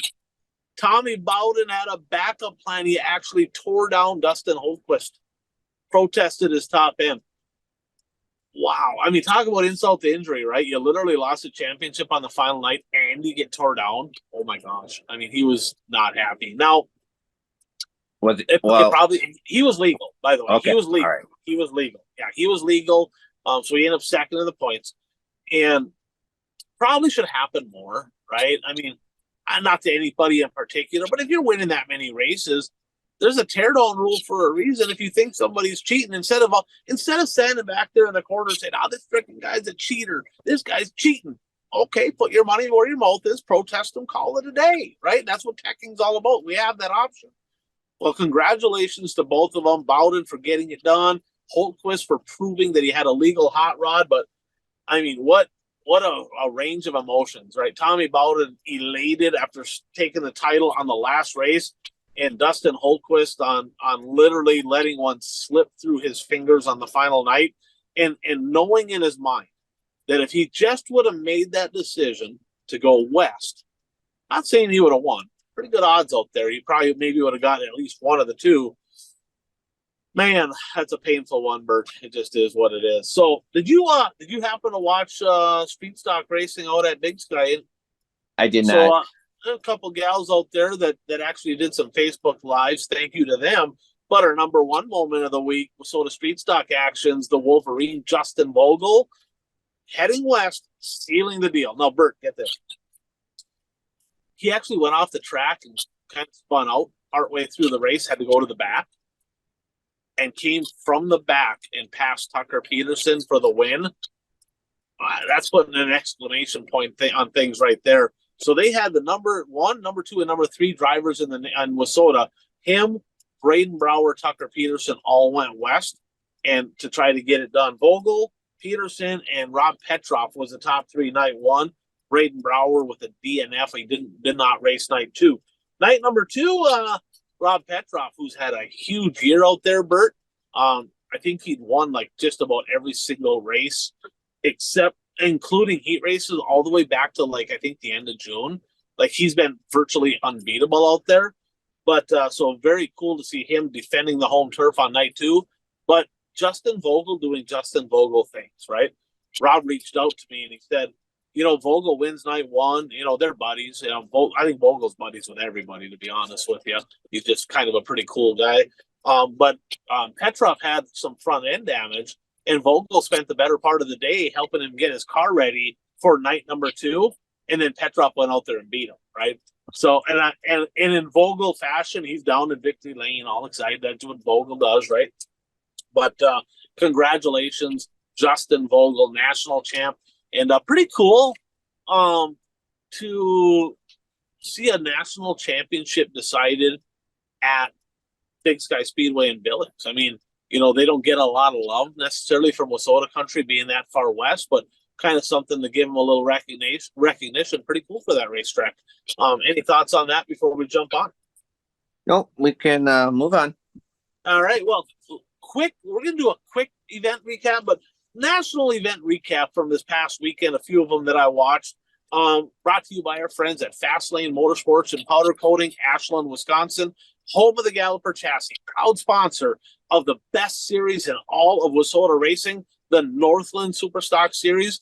Tommy Bowden had a backup plan. He actually tore down Dustin Holtquist, protested his top end. Wow. I mean, talk about insult to injury, right? You literally lost a championship on the final night and you get tore down. Oh my gosh. I mean, he was not happy. Now, he was legal, by the way. Okay. He was legal. Right. He was legal. Yeah, he was legal. So he ended up 2nd in the points. And probably should happen more, right? I mean, not to anybody in particular, but if you're winning that many races, there's a teardown rule for a reason. If you think somebody's cheating, instead of standing back there in the corner saying, "Oh, this freaking guy's a cheater. This guy's cheating." okay, put your money where your mouth is, protest them, call it a day, right? That's what teching's all about. We have that option. Well, congratulations to both of them. Bowden for getting it done. Holtquist for proving that he had a legal hot rod. But I mean, what a range of emotions, right? Tommy Bowden elated after taking the title on the last race, and Dustin Holtquist on literally letting one slip through his fingers on the final night, and knowing in his mind that if he just would have made that decision to go west, not saying he would have won. Pretty good odds out there. He probably maybe would have gotten at least one of the two. Man, that's a painful one, Bert. It just is what it is. So, did you happen to watch speed stock racing out at Big Sky? I did So, not. a couple gals out there that actually did some Facebook lives. Thank you to them. But our number one moment of the week was sort of speed stock actions. The Wolverine Justin Vogel heading west, sealing the deal. Now, Bert, get this. He actually went off the track and kind of spun out partway through the race, had to go to the back, and came from the back and passed Tucker Peterson for the win. That's putting an exclamation point on things right there. So they had the number 1, number 2, and number 3 drivers on Wissota. Him, Braden Brower, Tucker Peterson all went west and to try to get it done. Vogel, Peterson, and Rob Petroff was the top 3 night 1. Braden Brower with a DNF. He did not race night 2. Night number 2, Rob Petroff, who's had a huge year out there, Bert. I think he'd won like just about every single race, except including heat races all the way back to like I think the end of June. Like he's been virtually unbeatable out there. But so very cool to see him defending the home turf on night 2. But Justin Vogel doing Justin Vogel things, right? Rob reached out to me and he said, Vogel wins night 1. They're buddies. I think Vogel's buddies with everybody, to be honest with you. He's just kind of a pretty cool guy. But Petrov had some front end damage, and Vogel spent the better part of the day helping him get his car ready for night number 2. And then Petrov went out there and beat him, right? So, and in Vogel fashion, he's down in victory lane, all excited. That's what Vogel does, right? But congratulations, Justin Vogel, national champ. And pretty cool to see a national championship decided at Big Sky Speedway in Billings. I mean, they don't get a lot of love necessarily from Wissota country being that far west, but kind of something to give them a little recognition. Pretty cool for that racetrack. Any thoughts on that before we jump on? No, we can move on. All right. Well, we're going to do a quick event recap, but national event recap from this past weekend, a few of them that I watched, brought to you by our friends at Fastlane Motorsports and Powder Coating, Ashland, Wisconsin, home of the Galloper chassis, proud sponsor of the best series in all of Wissota racing, the Northland Superstock Series.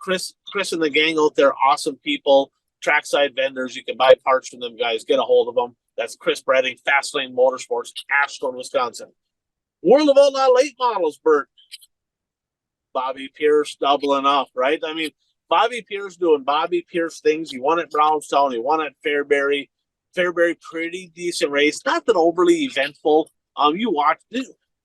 Chris and the gang out there, awesome people, trackside vendors. You can buy parts from them guys, get a hold of them. That's Chris Bredding, Fastlane Motorsports, Ashland, Wisconsin. World of Outlaw late models, Bert. Bobby Pierce doubling up, right? I mean, Bobby Pierce doing Bobby Pierce things. He won at Brownstown. He won at Fairbury. Fairbury, pretty decent race. Not that overly eventful. You watched? Did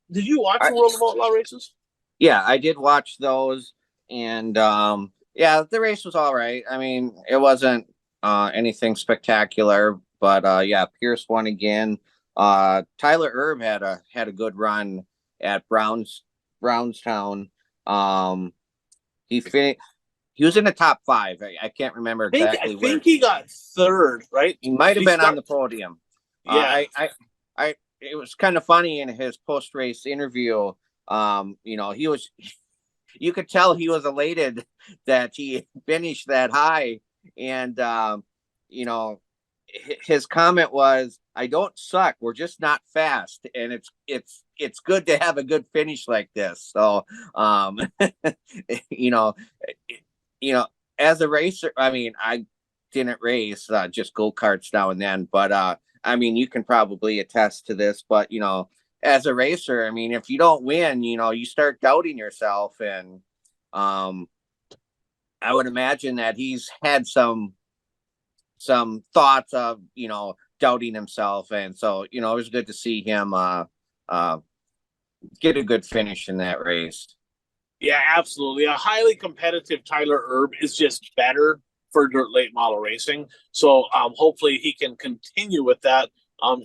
you watch the World of Outlaw races? Yeah, I did watch those, and yeah, the race was all right. I mean, it wasn't anything spectacular, but yeah, Pierce won again. Tyler Erb had a good run at Brownstown. He was in the top 5. I can't remember exactly. I think he got 3rd, right? He might have been on the podium. Yeah. It was kind of funny in his post-race interview. You could tell he was elated that he finished that high. And, his comment was, "I don't suck. We're just not fast." And it's good to have a good finish like this. So, as a racer, I mean, I didn't race, just go-karts now and then, but, I mean, you can probably attest to this, but, as a racer, I mean, if you don't win, you start doubting yourself. And, I would imagine that he's had some thoughts of, doubting himself. And so, it was good to see him, get a good finish in that race. Yeah, absolutely. A highly competitive Tyler Erb is just better for dirt late model racing. So hopefully he can continue with that,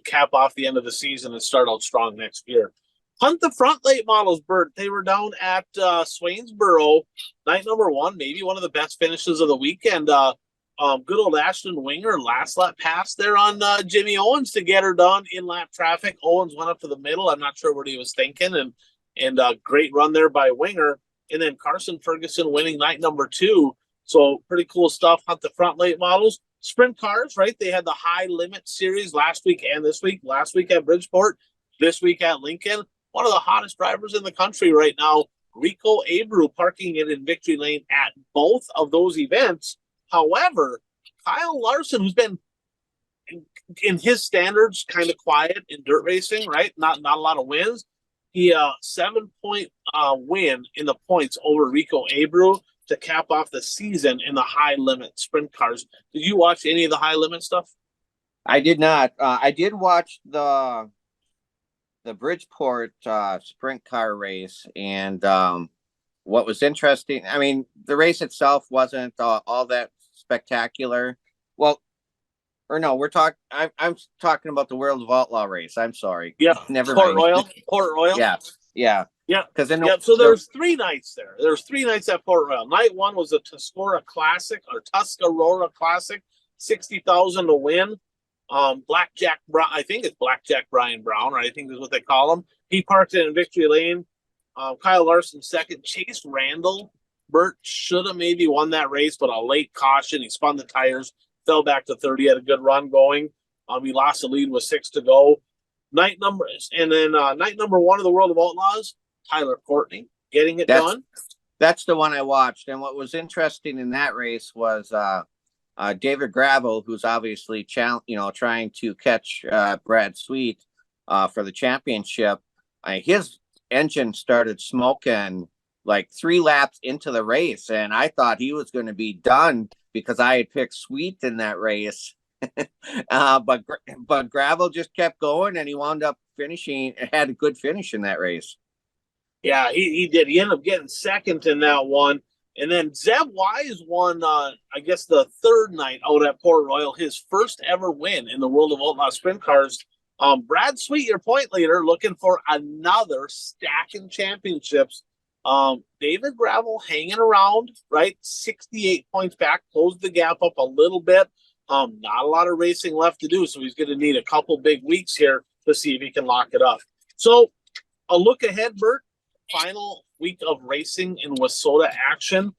cap off the end of the season and start out strong next year. Hunt the front late models, Bert. They were down at Swainsboro, night number one, maybe one of the best finishes of the weekend. Good old Ashton Winger last lap pass there on Jimmy Owens to get her done in lap traffic. Owens went up to the middle. I'm not sure what he was thinking, and great run there by Winger. And then Carson Ferguson winning night number two. So pretty cool stuff. Hunt the front late models. Sprint cars, right? They had the high limit series last week and this week. Last week at Bridgeport, this week at Lincoln. One of the hottest drivers in the country right now, Rico Abreu, parking it in victory lane at both of those events. However, Kyle Larson, who's been in his standards kind of quiet in dirt racing, right? Not a lot of wins. He 7-point win in the points over Rico Abreu to cap off the season in the high limit sprint cars. Did you watch any of the high limit stuff? I did not. I did watch the Bridgeport sprint car race, and what was interesting, I mean, the race itself wasn't all that spectacular. Well, or no, I'm talking about the World of Outlaw race. I'm sorry. Yeah, Never Port mind. Royal. Port Royal. Yeah, yeah. Yeah. Because then Yeah. So there's 3 nights there. There's 3 nights at Port Royal. Night one was a Tuscarora Classic or Tuscarora Classic, 60,000 to win. Blackjack Brown, I think it's Blackjack Brian Brown, right? I think is what they call him. He parked it in victory lane. Kyle Larson second. Chase Randall, Bert should have maybe won that race, but a late caution. He spun the tires, fell back to 30, had a good run going. He lost the lead with 6 to go. Night number one of the World of Outlaws, Tyler Courtney getting it done. That's the one I watched. And what was interesting in that race was David Gravel, who's obviously trying to catch Brad Sweet for the championship. His engine started smoking like 3 laps into the race, and I thought he was going to be done because I had picked Sweet in that race. But Gravel just kept going, and he wound up had a good finish in that race. Yeah, he did. He ended up getting second in that one. And then Zeb Wise won, I guess, the third night out at Port Royal, his first ever win in the World of Outlaw Sprint Cars. Brad Sweet, your point leader, looking for another stacking championships. David Gravel hanging around, right? 68 points back, closed the gap up a little bit. Not a lot of racing left to do, so he's going to need a couple big weeks here to see if he can lock it up. So a look ahead, Bert. Final week of racing in Wausoda action,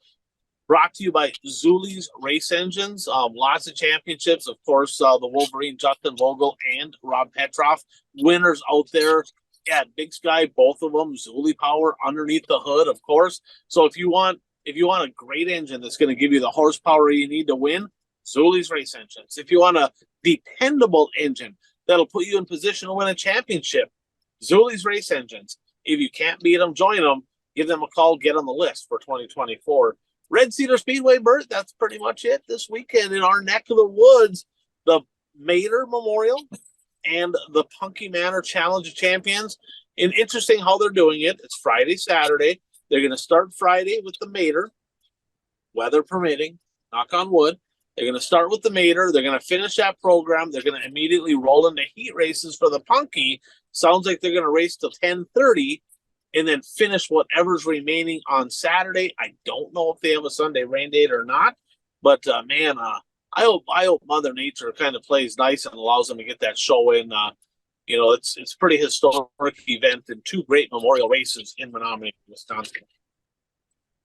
brought to you by Zuli's Race Engines. Lots of championships, of course. The Wolverine, Justin Vogel, and Rob Petroff, winners out there at Big Sky. Both of them, Zuli Power underneath the hood, of course. So if you want a great engine that's going to give you the horsepower you need to win, Zuli's Race Engines. If you want a dependable engine that'll put you in position to win a championship, Zuli's Race Engines. If you can't beat them, join them. Give them a call. Get on the list for 2024. Red Cedar Speedway, Bert, that's pretty much it this weekend in our neck of the woods. The Mater Memorial and the Punky Manor Challenge of Champions. And interesting how they're doing it. It's Friday, Saturday. They're going to start Friday with the Mater, weather permitting, knock on wood. They're going to start with the Mater. They're going to finish that program. They're going to immediately roll into heat races for the Punky. Sounds like they're going to race till 10:30 and then finish whatever's remaining on Saturday. I don't know if they have a Sunday rain date or not, but man, I hope Mother Nature kind of plays nice and allows them to get that show in. It's pretty historic event and 2 great memorial races in Menominee, Wisconsin.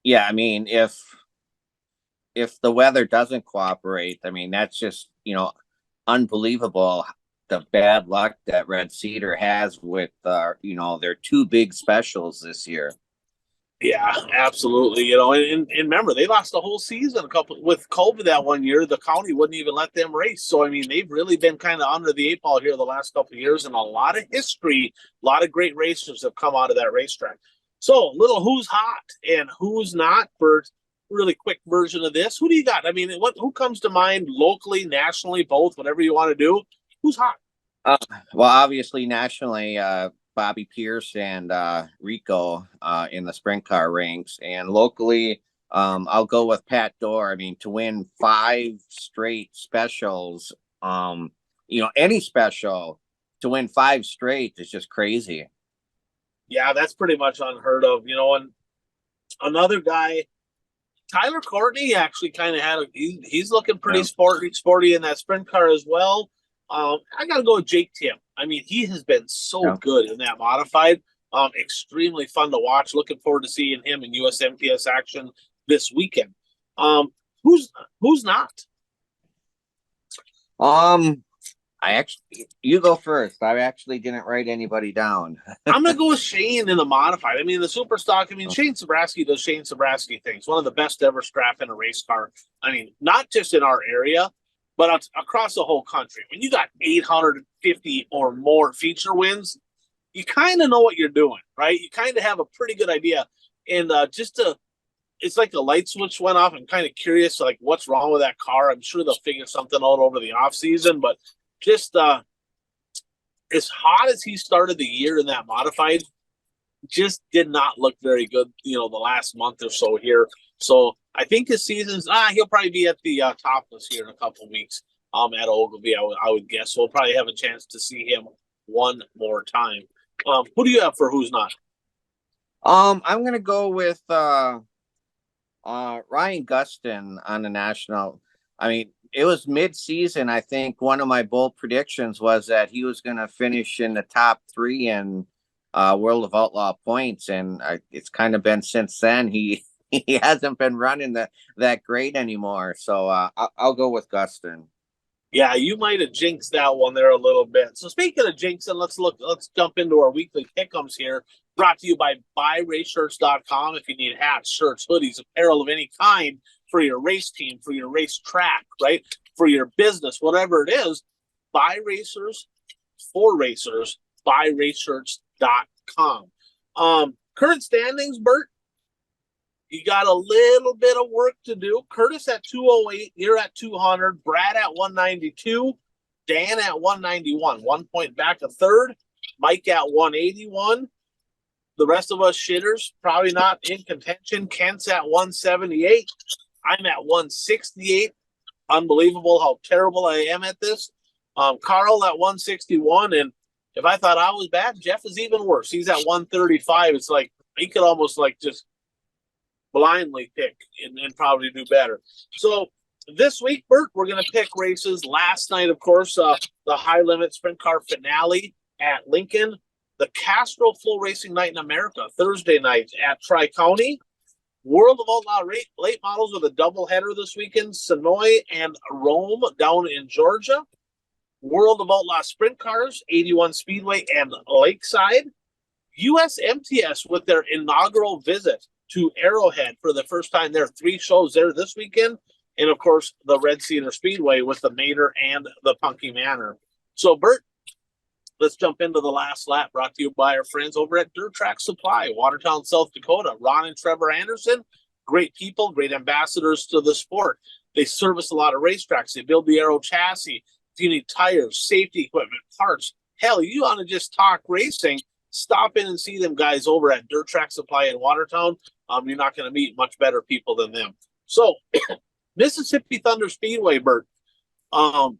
Yeah, I mean, if the weather doesn't cooperate, I mean, that's just, unbelievable, the bad luck that Red Cedar has with, their 2 big specials this year. Yeah, absolutely. And remember, they lost the whole season with COVID that one year. The county wouldn't even let them race. So, I mean, they've really been kind of under the 8 ball here the last couple of years, and a lot of history, a lot of great racers have come out of that racetrack. So, little who's hot and who's not, Bert. Really quick version of this. Who do you got? I mean, who comes to mind locally, nationally, both, whatever you want to do? Who's hot? Well, obviously nationally, Bobby Pierce and Rico in the sprint car ranks. And locally, I'll go with Pat Dorr. I mean, to win 5 straight specials, any special, to win 5 straight is just crazy. Yeah, that's pretty much unheard of, and another guy, Tyler Courtney, actually kind of he's looking pretty sporty in that sprint car as well. I got to go with Jake Tim. I mean, he has been so good in that modified. Extremely fun to watch. Looking forward to seeing him in USMTS action this weekend. Who's not? You go first. I actually didn't write anybody down. I'm going to go with Shane in the modified. I mean, the super stock, Shane Sobraski does Shane Sobraski things. One of the best ever scrap in a race car. I mean, not just in our area, but across the whole country. When you got 850 or more feature wins, you kind of know what you're doing, right? You kind of have a pretty good idea. And it's like the light switch went off. I'm kind of curious, like, what's wrong with that car. I'm sure they'll figure something out over the off season, but just as hot as he started the year in that modified, just did not look very good, the last month or so here. So I think his season's he'll probably be at the topless here in a couple of weeks at Ogilvy, I would guess. So we'll probably have a chance to see him one more time. Who do you have for who's not? I'm gonna go with Ryan Gustin on the national. I mean, it was mid-season. I think one of my bold predictions was that he was going to finish in the top 3 in World of Outlaw points, and it's kind of been since then. He hasn't been running that great anymore. So I'll go with Gustin. Yeah, you might have jinxed that one there a little bit. So speaking of jinxing, let's jump into our weekly pick'ems here. Brought to you by buyraceshirts.com. If you need hats, shirts, hoodies, apparel of any kind for your race team, for your race track, right? For your business, whatever it is, buy racers for racers, buyraceshirts.com. Current standings, Bert, you got a little bit of work to do. Curtis at 208, you're at 200, Brad at 192, Dan at 191, 1 point back a third, Mike at 181. The rest of us shitters probably not in contention. Kent's at 178. I'm at 168. Unbelievable how terrible I am at this. Carl at 161. And if I thought I was bad, Jeff is even worse. He's at 135. It's like he could almost like just blindly pick and probably do better. So this week, Bert, we're going to pick races. Last night, of course, the high limit sprint car finale at Lincoln. The Castro Full Racing Night in America, Thursday night at Tri-County. World of Outlaw late models with a doubleheader this weekend, Sonoy and Rome down in Georgia. World of Outlaw Sprint Cars, 81 Speedway and Lakeside. USMTS with their inaugural visit to Arrowhead for the first time. There are 3 shows there this weekend. And, of course, the Red Cedar Speedway with the Mater and the Punky Manor. So, Bert, let's jump into the last lap, brought to you by our friends over at Dirt Track Supply, Watertown, South Dakota. Ron and Trevor Anderson, great people, great ambassadors to the sport. They service a lot of racetracks. They build the Aero chassis. If you need tires, safety equipment, parts, hell, you want to just talk racing, stop in and see them guys over at Dirt Track Supply in Watertown. You're not going to meet much better people than them. So, Mississippi Thunder Speedway, Bert. I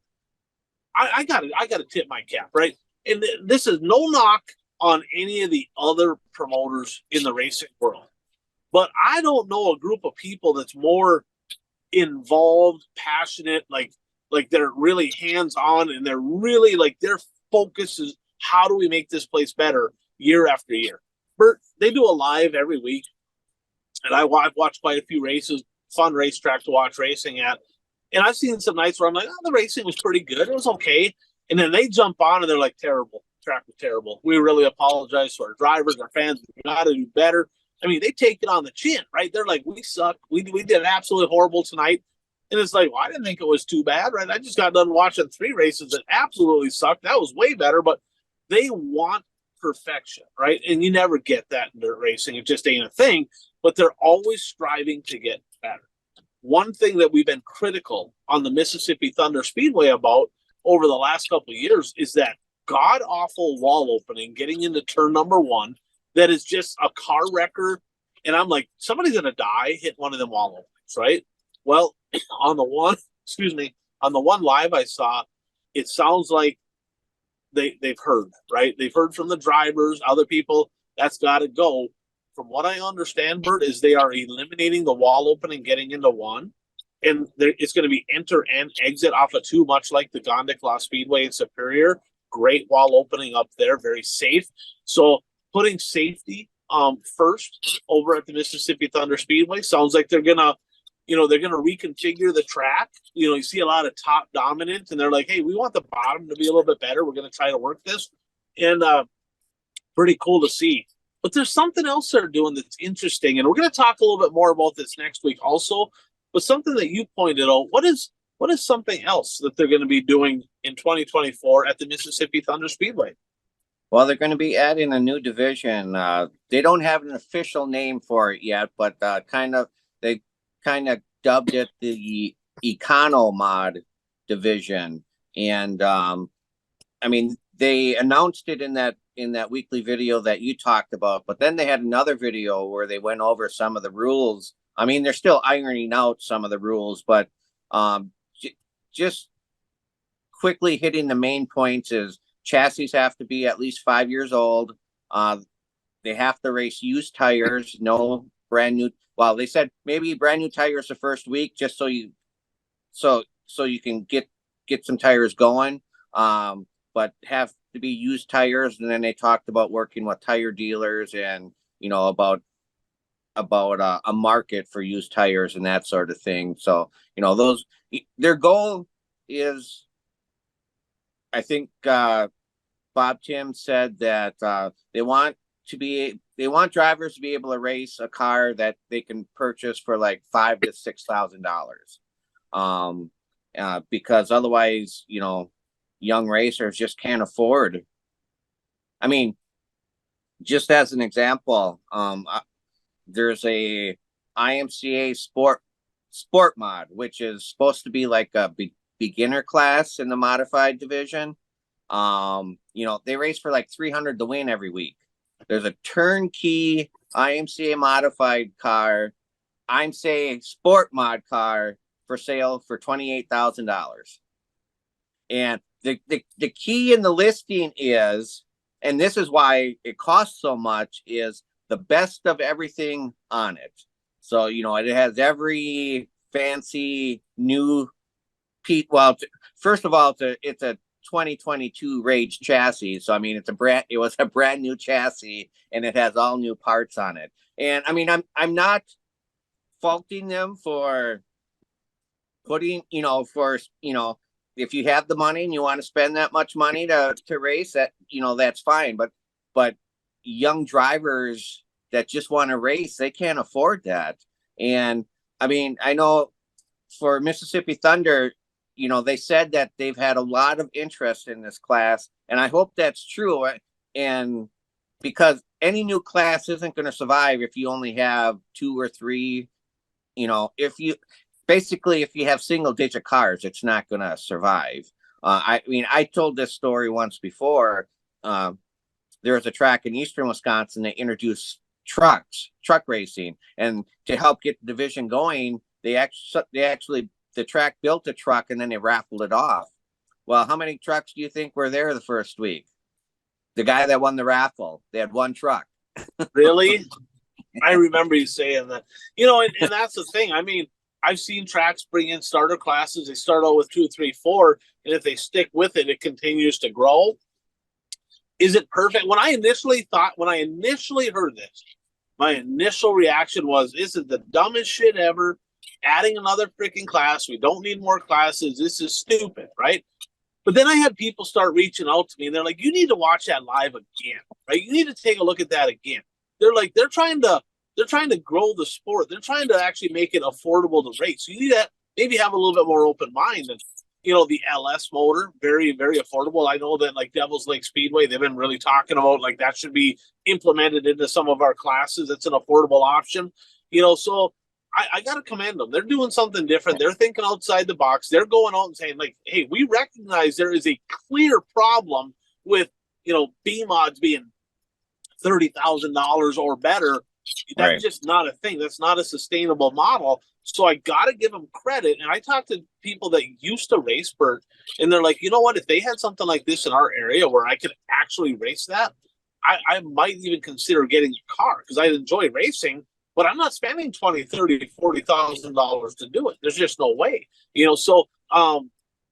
got to tip my cap, right? And this is no knock on any of the other promoters in the racing world, but I don't know a group of people that's more involved, passionate, like they're really hands-on, and they're really like their focus is how do we make this place better year after year. Bert, they do a live every week, and I've watched quite a few races, fun racetrack to watch racing at, and I've seen some nights where I'm like, oh, the racing was pretty good, it was okay. And then they jump on and they're like, terrible. Track was terrible. We really apologize to our drivers, our fans. We got to do better. I mean, they take it on the chin, right? They're like, we suck. We did absolutely horrible tonight. And it's like, well, I didn't think it was too bad, right? I just got done watching 3 races that absolutely sucked. That was way better, but they want perfection, right? And you never get that in dirt racing. It just ain't a thing, but they're always striving to get better. One thing that we've been critical on the Mississippi Thunder Speedway about over the last couple of years is that god awful wall opening getting into turn number 1 that is just a car wrecker. And I'm like, somebody's gonna die hit one of them wall openings, right? Well, on the one, excuse me, on the one live I saw, it sounds like they've heard, right? They've heard from the drivers, other people. That's got to go. From what I understand, Bert, is they are eliminating the wall opening getting into 1, and it's going to be enter and exit off of 2, much like the Gondik Speedway in Superior. Great wall opening up there, very safe. So putting safety first over at the Mississippi Thunder Speedway sounds like they're gonna reconfigure the track. You see a lot of top dominant, and they're like, hey, we want the bottom to be a little bit better. We're going to try to work this. And pretty cool to see. But there's something else they're doing that's interesting. And we're going to talk a little bit more about this next week also. But something that you pointed out, what is something else that they're going to be doing in 2024 at the Mississippi Thunder Speedway? Well, they're going to be adding a new division. They don't have an official name for it yet, but they kind of dubbed it the Econo Mod division. And I mean, they announced it in that weekly video that you talked about, but then they had another video where they went over some of the rules. I mean, they're still ironing out some of the rules, but just quickly hitting the main points is chassis have to be at least 5 years old. They have to race used tires, no brand new. Well, they said maybe brand new tires the first week, just so you can get some tires going. But have to be used tires. And then they talked about working with tire dealers and about a market for used tires and that sort of thing. So their goal is, I think Bob Tim said that they want drivers to be able to race a car that they can purchase for like $5,000 to $6,000, because otherwise, young racers just can't afford. I mean, just as an example, there's a IMCA sport mod, which is supposed to be like a beginner class in the modified division. They race for like $300 to win every week. There's a turnkey IMCA modified car, IMCA sport mod car for sale for $28,000. And the key in the listing is, and this is why it costs so much, is the best of everything on it. So, it has every fancy new first of all, it's a 2022 Rage chassis. So, I mean, it was a brand new chassis, and it has all new parts on it. And I mean, I'm not faulting them for putting, if you have the money and you want to spend that much money to race, that, that's fine. But young drivers that just want to race, they can't afford that. And I mean, I know for Mississippi Thunder, they said that they've had a lot of interest in this class, and I hope that's true. And because any new class isn't going to survive if you only have 2 or 3, if you have single digit cars, it's not going to survive. I mean, I told this story once before. There was a track in eastern Wisconsin that introduced truck racing, and to help get the division going, the track built a truck and then they raffled it off. Well, how many trucks do you think were there the first week? The guy that won the raffle, they had 1 truck. Really? I remember you saying that. And that's the thing. I mean, I've seen tracks bring in starter classes. They start out with 2, 3, 4, and if they stick with it, it continues to grow. Is it perfect? When I initially heard this, my initial reaction was, this is the dumbest shit ever. Adding another freaking class. We don't need more classes. This is stupid, right? But then I had people start reaching out to me, and they're like, you need to watch that live again, right? You need to take a look at that again. They're trying to grow the sport. They're trying to actually make it affordable to race. So you need to maybe have a little bit more open mind. And the LS motor, very, very affordable. I know that like Devil's Lake Speedway, they've been really talking about like that should be implemented into some of our classes. It's an affordable option. So I got to commend them. They're doing something different. They're thinking outside the box. They're going out and saying like, hey, we recognize there is a clear problem with, B mods being $30,000 or better. That's Right. just not a thing. That's not a sustainable model. So I got to give them credit. And I talked to people that used to race, Bert, and they're like, you know what? If they had something like this in our area where I could actually race that, I might even consider getting a car because I enjoy racing, but I'm not spending $20,000, $30,000, $40,000 to do it. There's just no way, So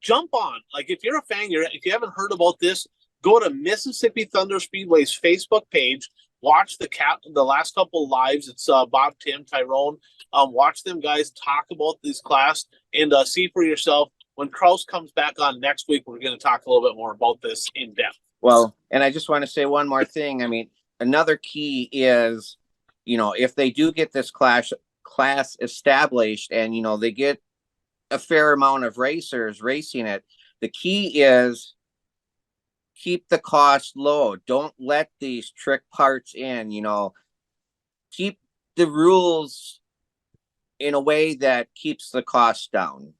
jump on. Like if you're a fan, if you haven't heard about this, go to Mississippi Thunder Speedway's Facebook page. Watch the last couple lives. It's Bob, Tim, Tyrone. Watch them guys talk about this class and see for yourself. When Kraus comes back on next week, we're going to talk a little bit more about this in depth. Well, and I just want to say one more thing. I mean, another key is, if they do get this class established and, they get a fair amount of racers racing it, the key is keep the cost low. Don't let these trick parts in, keep the rules in a way that keeps the cost down.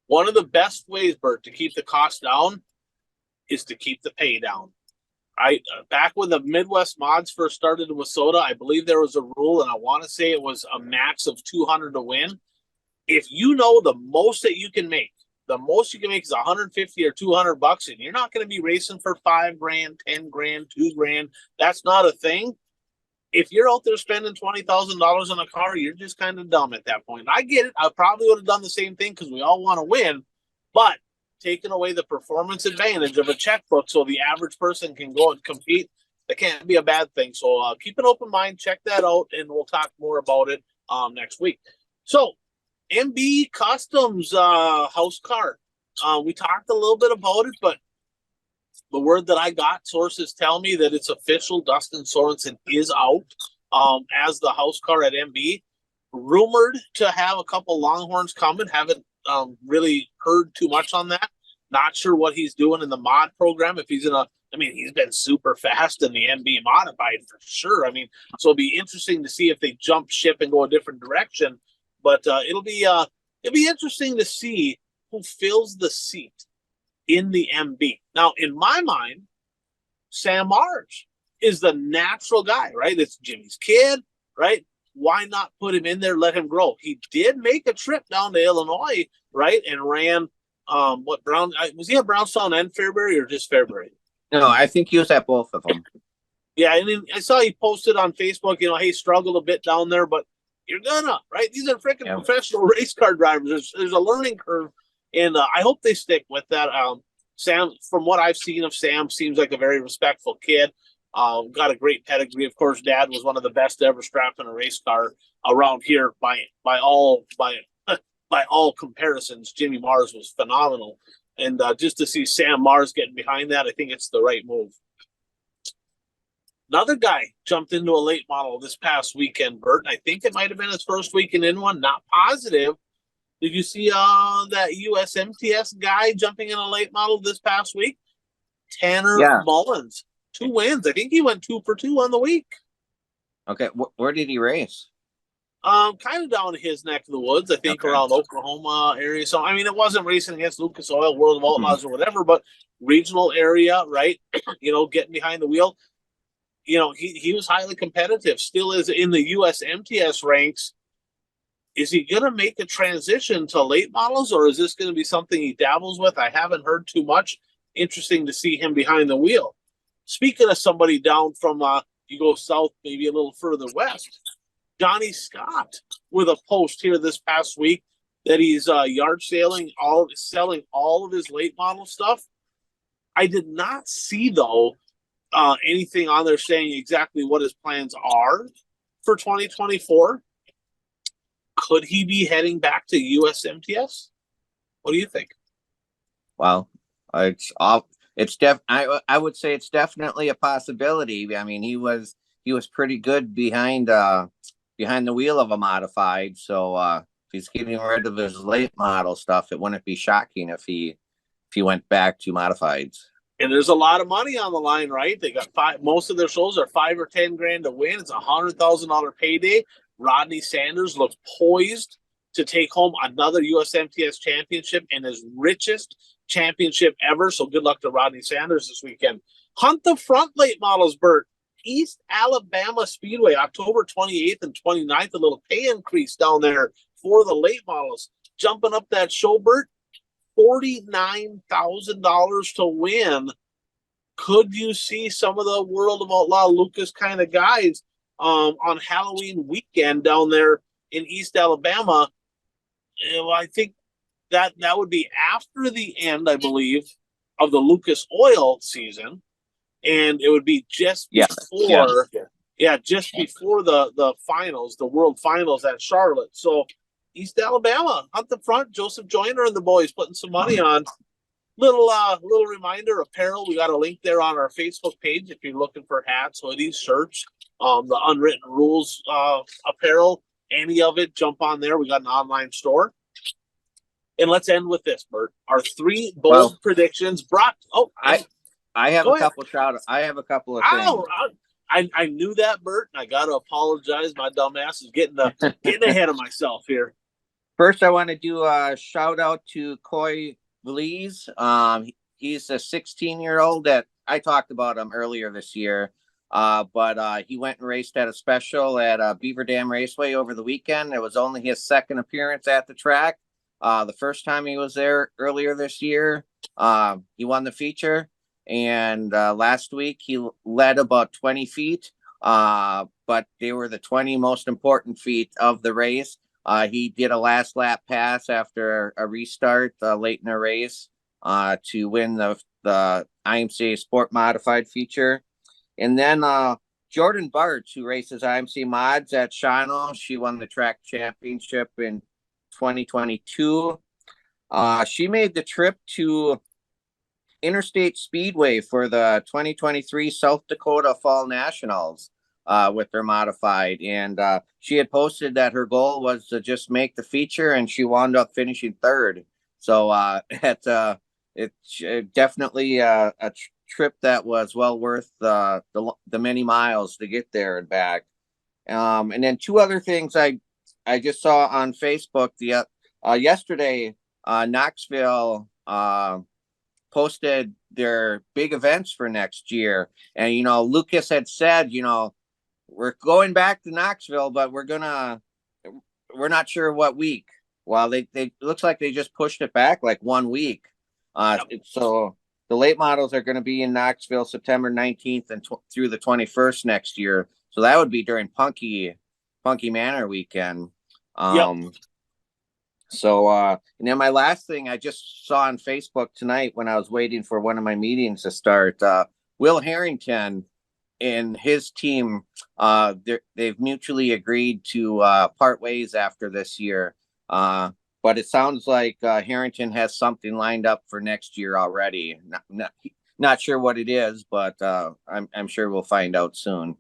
One of the best ways, Bert, to keep the cost down is to keep the pay down. Back when the Midwest mods first started in Wissota, I believe there was a rule, and I want to say it was a max of 200 to win. If you know the most that you can make, the most you can make is 150 or 200 bucks, and you're not going to be racing for $5,000, $10,000, $2,000. That's not a thing. If you're out there spending $20,000 on a car, you're just kind of dumb at that point. I get it. I probably would have done the same thing because we all want to win, but taking away the performance advantage of a checkbook so the average person can go and compete, that can't be a bad thing. So keep an open mind, check that out, and we'll talk more about it next week. So MB Customs house car. We talked a little bit about it, but the word that I got, sources tell me that it's official. Dustin Sorensen is out as the house car at MB. Rumored to have a couple Longhorns coming. Haven't really heard too much on that. Not sure what he's doing in the mod program. If he's he's been super fast in the MB modified for sure. So it'll be interesting to see if they jump ship and go a different direction. But it'll be interesting to see who fills the seat in the MB. Now, in my mind, Sam Marge is the natural guy, right? It's Jimmy's kid, right? Why not put him in there, let him grow? He did make a trip down to Illinois, right? And ran, was he at Brownstown and Fairbury or just Fairbury? No, I think he was at both of them. Yeah, and then I saw he posted on Facebook, hey, struggled a bit down there, but you're gonna, right? These are freaking professional race car drivers. There's a learning curve, and I hope they stick with that. Sam, from what I've seen of Sam, seems like a very respectful kid. Got a great pedigree. Of course, Dad was one of the best to ever strap in a race car around here by all comparisons. Jimmy Mars was phenomenal, and just to see Sam Mars getting behind that, I think it's the right move. Another guy jumped into a late model this past weekend, Bert. I think it might have been his first weekend in one. Not positive. Did you see that USMTS guy jumping in a late model this past week? Tanner Mullins, 2 wins. I think he went 2 for 2 on the week. Okay, where did he race? Kind of down his neck of the woods, I think, around Oklahoma area. So, it wasn't racing against Lucas Oil, World of Outlaws or whatever, but regional area, right? Getting behind the wheel. He was highly competitive, still is in the USMTS ranks. Is he going to make a transition to late models, or is this going to be something he dabbles with? I haven't heard too much. Interesting to see him behind the wheel. Speaking of somebody down from, you go south, maybe a little further west, Johnny Scott with a post here this past week that he's yard selling all of his late model stuff. I did not see, though, anything on there saying exactly what his plans are for 2024. Could he be heading back to USMTS? What do you think? Well, I would say it's definitely a possibility. He was pretty good behind the wheel of a modified. So if he's getting rid of his late model stuff, it wouldn't be shocking if he went back to modifieds. And there's a lot of money on the line, right? They got most of their shows are $5,000 or $10,000 to win. It's $100,000 payday. Rodney Sanders looks poised to take home another USMTS championship and his richest championship ever. So good luck to Rodney Sanders this weekend. Hunt the Front late models, Bert. East Alabama Speedway, October 28th and 29th. A little pay increase down there for the late models. Jumping up that show, Bert. $49,000 to win. Could you see some of the World of Outlaw Lucas kind of guys on Halloween weekend down there in East Alabama? Well, I think that would be after the end, I believe, of the Lucas Oil season, and it would be just before, just before the finals, the World Finals at Charlotte. So East Alabama, Hunt the Front, Joseph Joyner and the boys putting some money on. Little reminder, apparel. We got a link there on our Facebook page if you're looking for hats, hoodies, shirts, the Unwritten Rules apparel, any of it, jump on there. We got an online store. And let's end with this, Bert. Our three bold predictions. Brock. I have a couple I have a couple of things. I knew that, Bert, and I got to apologize. My dumb ass is getting ahead of myself here. First, I want to do a shout out to Coy Vlies. He's a 16-year-old that I talked about him earlier this year. But he went and raced at a special at Beaver Dam Raceway over the weekend. It was only his second appearance at the track. The first time he was there earlier this year, he won the feature. And last week he led about 20 feet, but they were the 20 most important feet of the race. He did a last lap pass after a restart late in the race to win the IMCA Sport Modified feature. And then Jordan Bartz, who races IMC Mods at Shawano, she won the track championship in 2022. She made the trip to Interstate Speedway for the 2023 South Dakota Fall Nationals with their modified. And she had posted that her goal was to just make the feature, and she wound up finishing third. So it's definitely a trip that was well worth the many miles to get there and back. And then two other things I just saw on Facebook yesterday. Knoxville posted their big events for next year, and Lucas had said, we're going back to Knoxville, but we're not sure what week. Well, they looks like they just pushed it back like 1 week. So the late models are going to be in Knoxville September 19th and through the 21st next year. So that would be during Punky Manor weekend. So, and then my last thing I just saw on Facebook tonight when I was waiting for one of my meetings to start, Will Harrington and his team, they've mutually agreed to part ways after this year. But it sounds like Harrington has something lined up for next year already. Not sure what it is, but I'm sure we'll find out soon.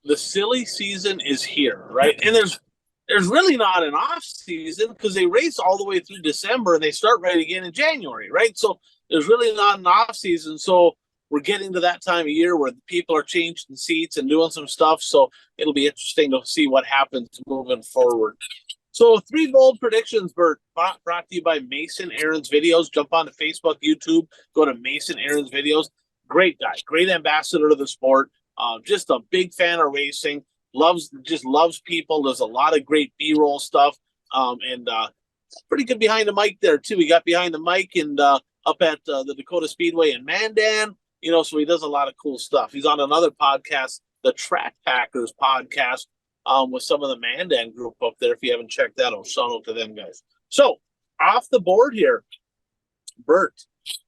The silly season is here, right? And there's really not an off season because they race all the way through December and they start right again in January, right? So there's really not an off season. So we're getting to that time of year where people are changing seats and doing some stuff. So it'll be interesting to see what happens moving forward. So 3 bold predictions, Bert, brought to you by Mason Aaron's Videos. Jump on to Facebook, YouTube, go to Mason Aaron's Videos. Great guy, great ambassador to the sport. Just a big fan of racing. Loves people. Does a lot of great B-roll stuff. And pretty good behind the mic there too. He got behind the mic and up at the Dakota Speedway in Mandan. So he does a lot of cool stuff. He's on another podcast, the Track Packers podcast, with some of the Mandan group up there. If you haven't checked that out, shout out to them guys. So off the board here, Bert,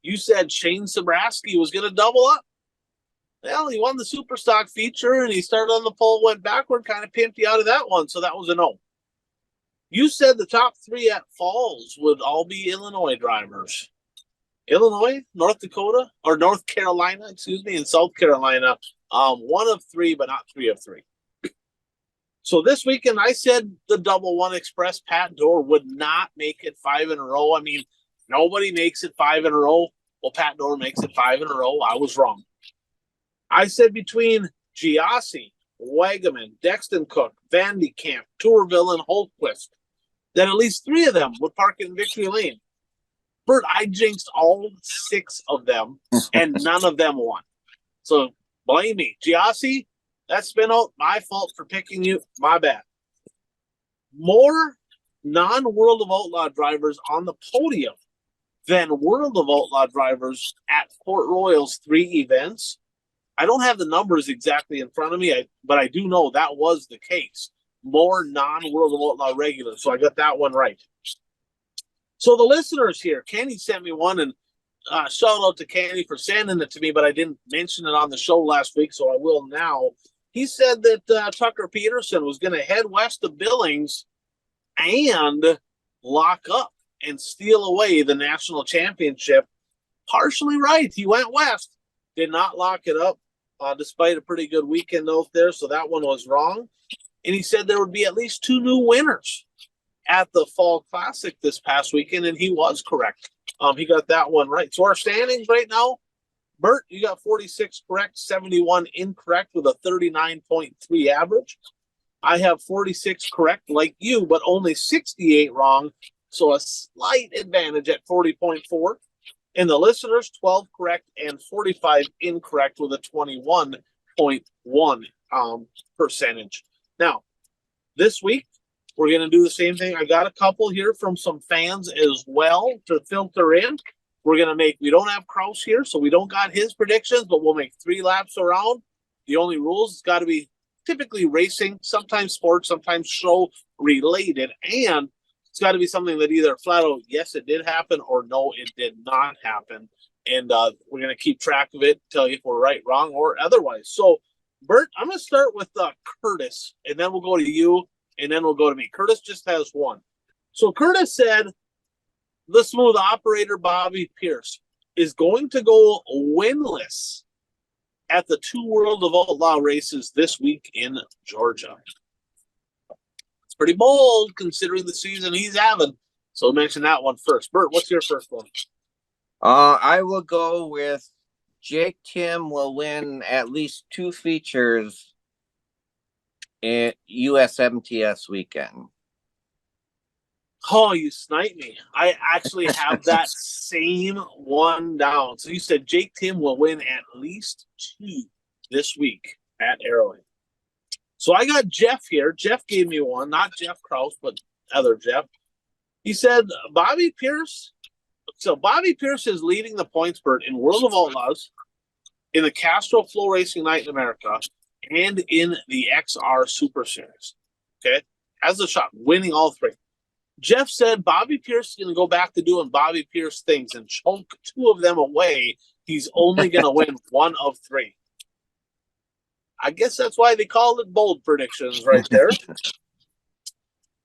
you said Shane Sabraski was going to double up. Well, he won the super stock feature and he started on the pole, went backward, kind of pimped you out of that one. So that was a no. You said the top 3 at Falls would all be Illinois drivers. Illinois, North Dakota, or North Carolina, and South Carolina. 1 of 3, but not 3 of 3. So this weekend, I said the double one express Pat Dorr would not make it 5 in a row. I mean, nobody makes it 5 in a row. Well, Pat Dorr makes it 5 in a row. I was wrong. I said between G.O.A.T, Wagaman, Dexton Cook, Van de Kamp, Tourville, and Holtquist, then at least 3 of them would park in victory lane. Bert, I jinxed all 6 of them, and none of them won. So blame me. G.O.A.T, that spin out, my fault for picking you. My bad. More non-World of Outlaw drivers on the podium than World of Outlaw drivers at Port Royal's 3 events. I don't have the numbers exactly in front of me, but I do know that was the case. More non-World of Outlaw regulars, so I got that one right. So the listeners here, Kenny sent me one, and shout out to Kenny for sending it to me, but I didn't mention it on the show last week, so I will now. He said that Tucker Peterson was going to head west of Billings and lock up and steal away the national championship. Partially right. He went west, did not lock it up, despite a pretty good weekend out there, so that one was wrong. And he said there would be at least 2 new winners at the Fall Classic this past weekend, and he was correct. He got that one right. So our standings right now, Bert, you got 46 correct, 71 incorrect with a 39.3 average. I have 46 correct like you, but only 68 wrong, so a slight advantage at 40.4. And the listeners, 12 correct and 45 incorrect with a 21.1 percentage. Now, this week, we're going to do the same thing. I got a couple here from some fans as well to filter in. We're going to we don't have Kraus here, so we don't got his predictions, but we'll make 3 laps around. The only rules, it's got to be typically racing, sometimes sports, sometimes show related, and it's got to be something that either flat out, yes, it did happen, or no, it did not happen. And we're going to keep track of it, tell you if we're right, wrong, or otherwise. So, Bert, I'm going to start with Curtis, and then we'll go to you, and then we'll go to me. Curtis just has one. So Curtis said the smooth operator Bobby Pierce is going to go winless at the 2 World of Outlaw races this week in Georgia. It's pretty bold considering the season he's having. So mention that one first. Bert, what's your first one? I will go with Jake Tim will win at least 2 features at USMTS weekend. Oh, you sniped me. I actually have that same one down. So you said Jake Tim will win at least 2 this week at Arrowhead. So I got Jeff here. Jeff gave me one, not Jeff Kraus, but other Jeff. He said Bobby Pierce. So Bobby Pierce is leading the points, Bert, in World of Outlaws, in the Castro Flow Racing Night in America, and in the XR Super Series. Okay? Has a shot, winning all 3. Jeff said Bobby Pierce is going to go back to doing Bobby Pierce things and choke 2 of them away. He's only going to win 1 of 3. I guess that's why they called it bold predictions right there.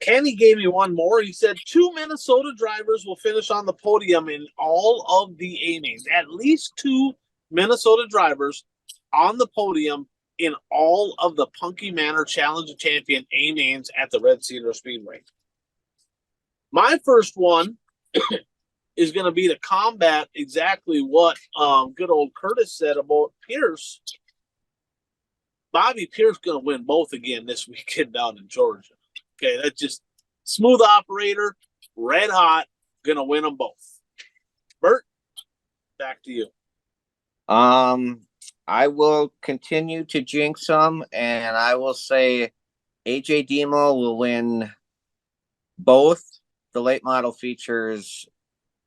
Kenny gave me one more. He said 2 Minnesota drivers will finish on the podium in all of the A-mains. At least 2 Minnesota drivers on the podium in all of the Punky Manor Challenge of Champion A-mains at the Red Cedar Speedway. My first one is going to be to combat exactly what good old Curtis said about Pierce. Bobby Pierce going to win both again this weekend down in Georgia. Okay, that's just smooth operator, red hot, going to win them both. Bert, back to you. I will continue to jinx them, and I will say AJ Demo will win both the late model features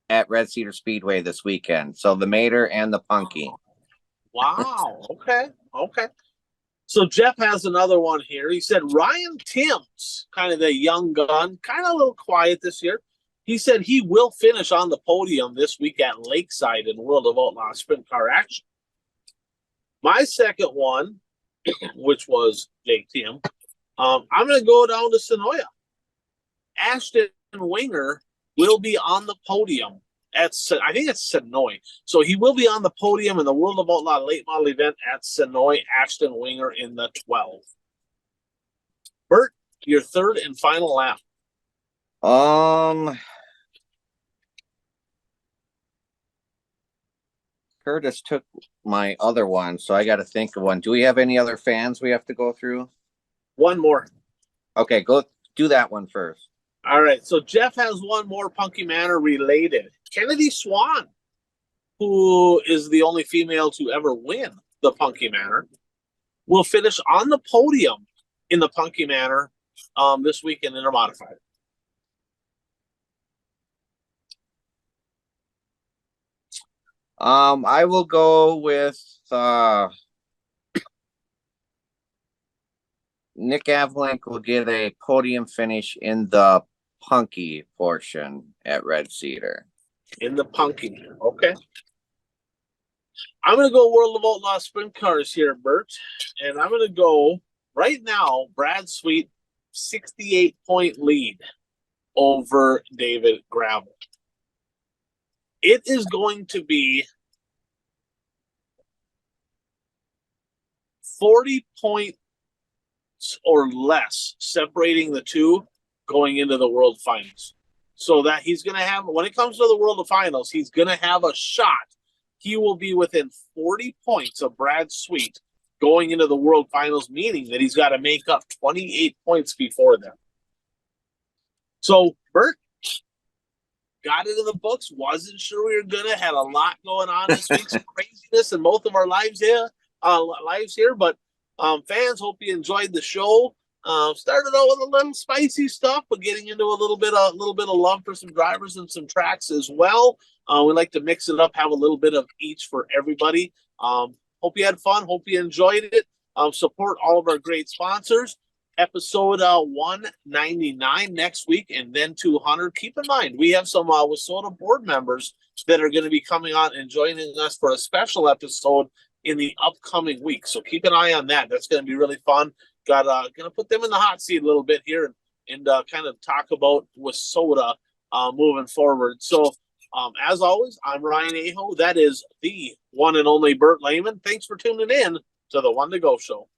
at Red Cedar Speedway this weekend. So the Mater and the Punky. Wow. Okay. So Jeff has another one here. He said Ryan Timms, kind of the young gun, kind of a little quiet this year. He said he will finish on the podium this week at Lakeside in World of Outlaw sprint car action. My second one, which was Jake Tim, I'm going to go down to Sonoya. Ashton Winger will be on the podium at, I think it's Sonoy. So he will be on the podium in the World of Outlaw late model event at Sonoy, Ashton Winger in the 12. Bert, your third and final lap. Curtis took my other one, so I got to think of one. Do we have any other fans we have to go through? One more. Okay, go do that one first. All right. So Jeff has one more Punky Manor related. Kennedy Swan, who is the only female to ever win the Punky Manor, will finish on the podium in the Punky Manor this weekend in a modified. I will go with Nick Avalink will get a podium finish in the punky portion at Red Cedar. In the Punky. Okay. I'm going to go World of Outlaw Sprint Cars here, Bert. And I'm going to go right now, Brad Sweet, 68-point lead over David Gravel. It is going to be 40 points or less separating the two going into the World Finals. So that he's going to have, when it comes to the World Finals, he's going to have a shot. He will be within 40 points of Brad Sweet going into the World Finals, meaning that he's got to make up 28 points before them. So, Bert, got it in the books. Wasn't sure we were going to. Had a lot going on this week. Some craziness in both of our lives here. But fans, hope you enjoyed the show. Started out with a little spicy stuff, but getting into a little bit of love for some drivers and some tracks as well. We like to mix it up, have a little bit of each for everybody. Hope you had fun. Hope you enjoyed it. Support all of our great sponsors. Episode 199 next week, and then 200. Keep in mind, we have some WISSOTA board members that are going to be coming on and joining us for a special episode in the upcoming week. So keep an eye on that. That's going to be really fun. Got going to put them in the hot seat a little bit here and kind of talk about WISSOTA moving forward. So as always, I'm Ryan Aho. That is the one and only Bert Lehman. Thanks for tuning in to the One to Go Show.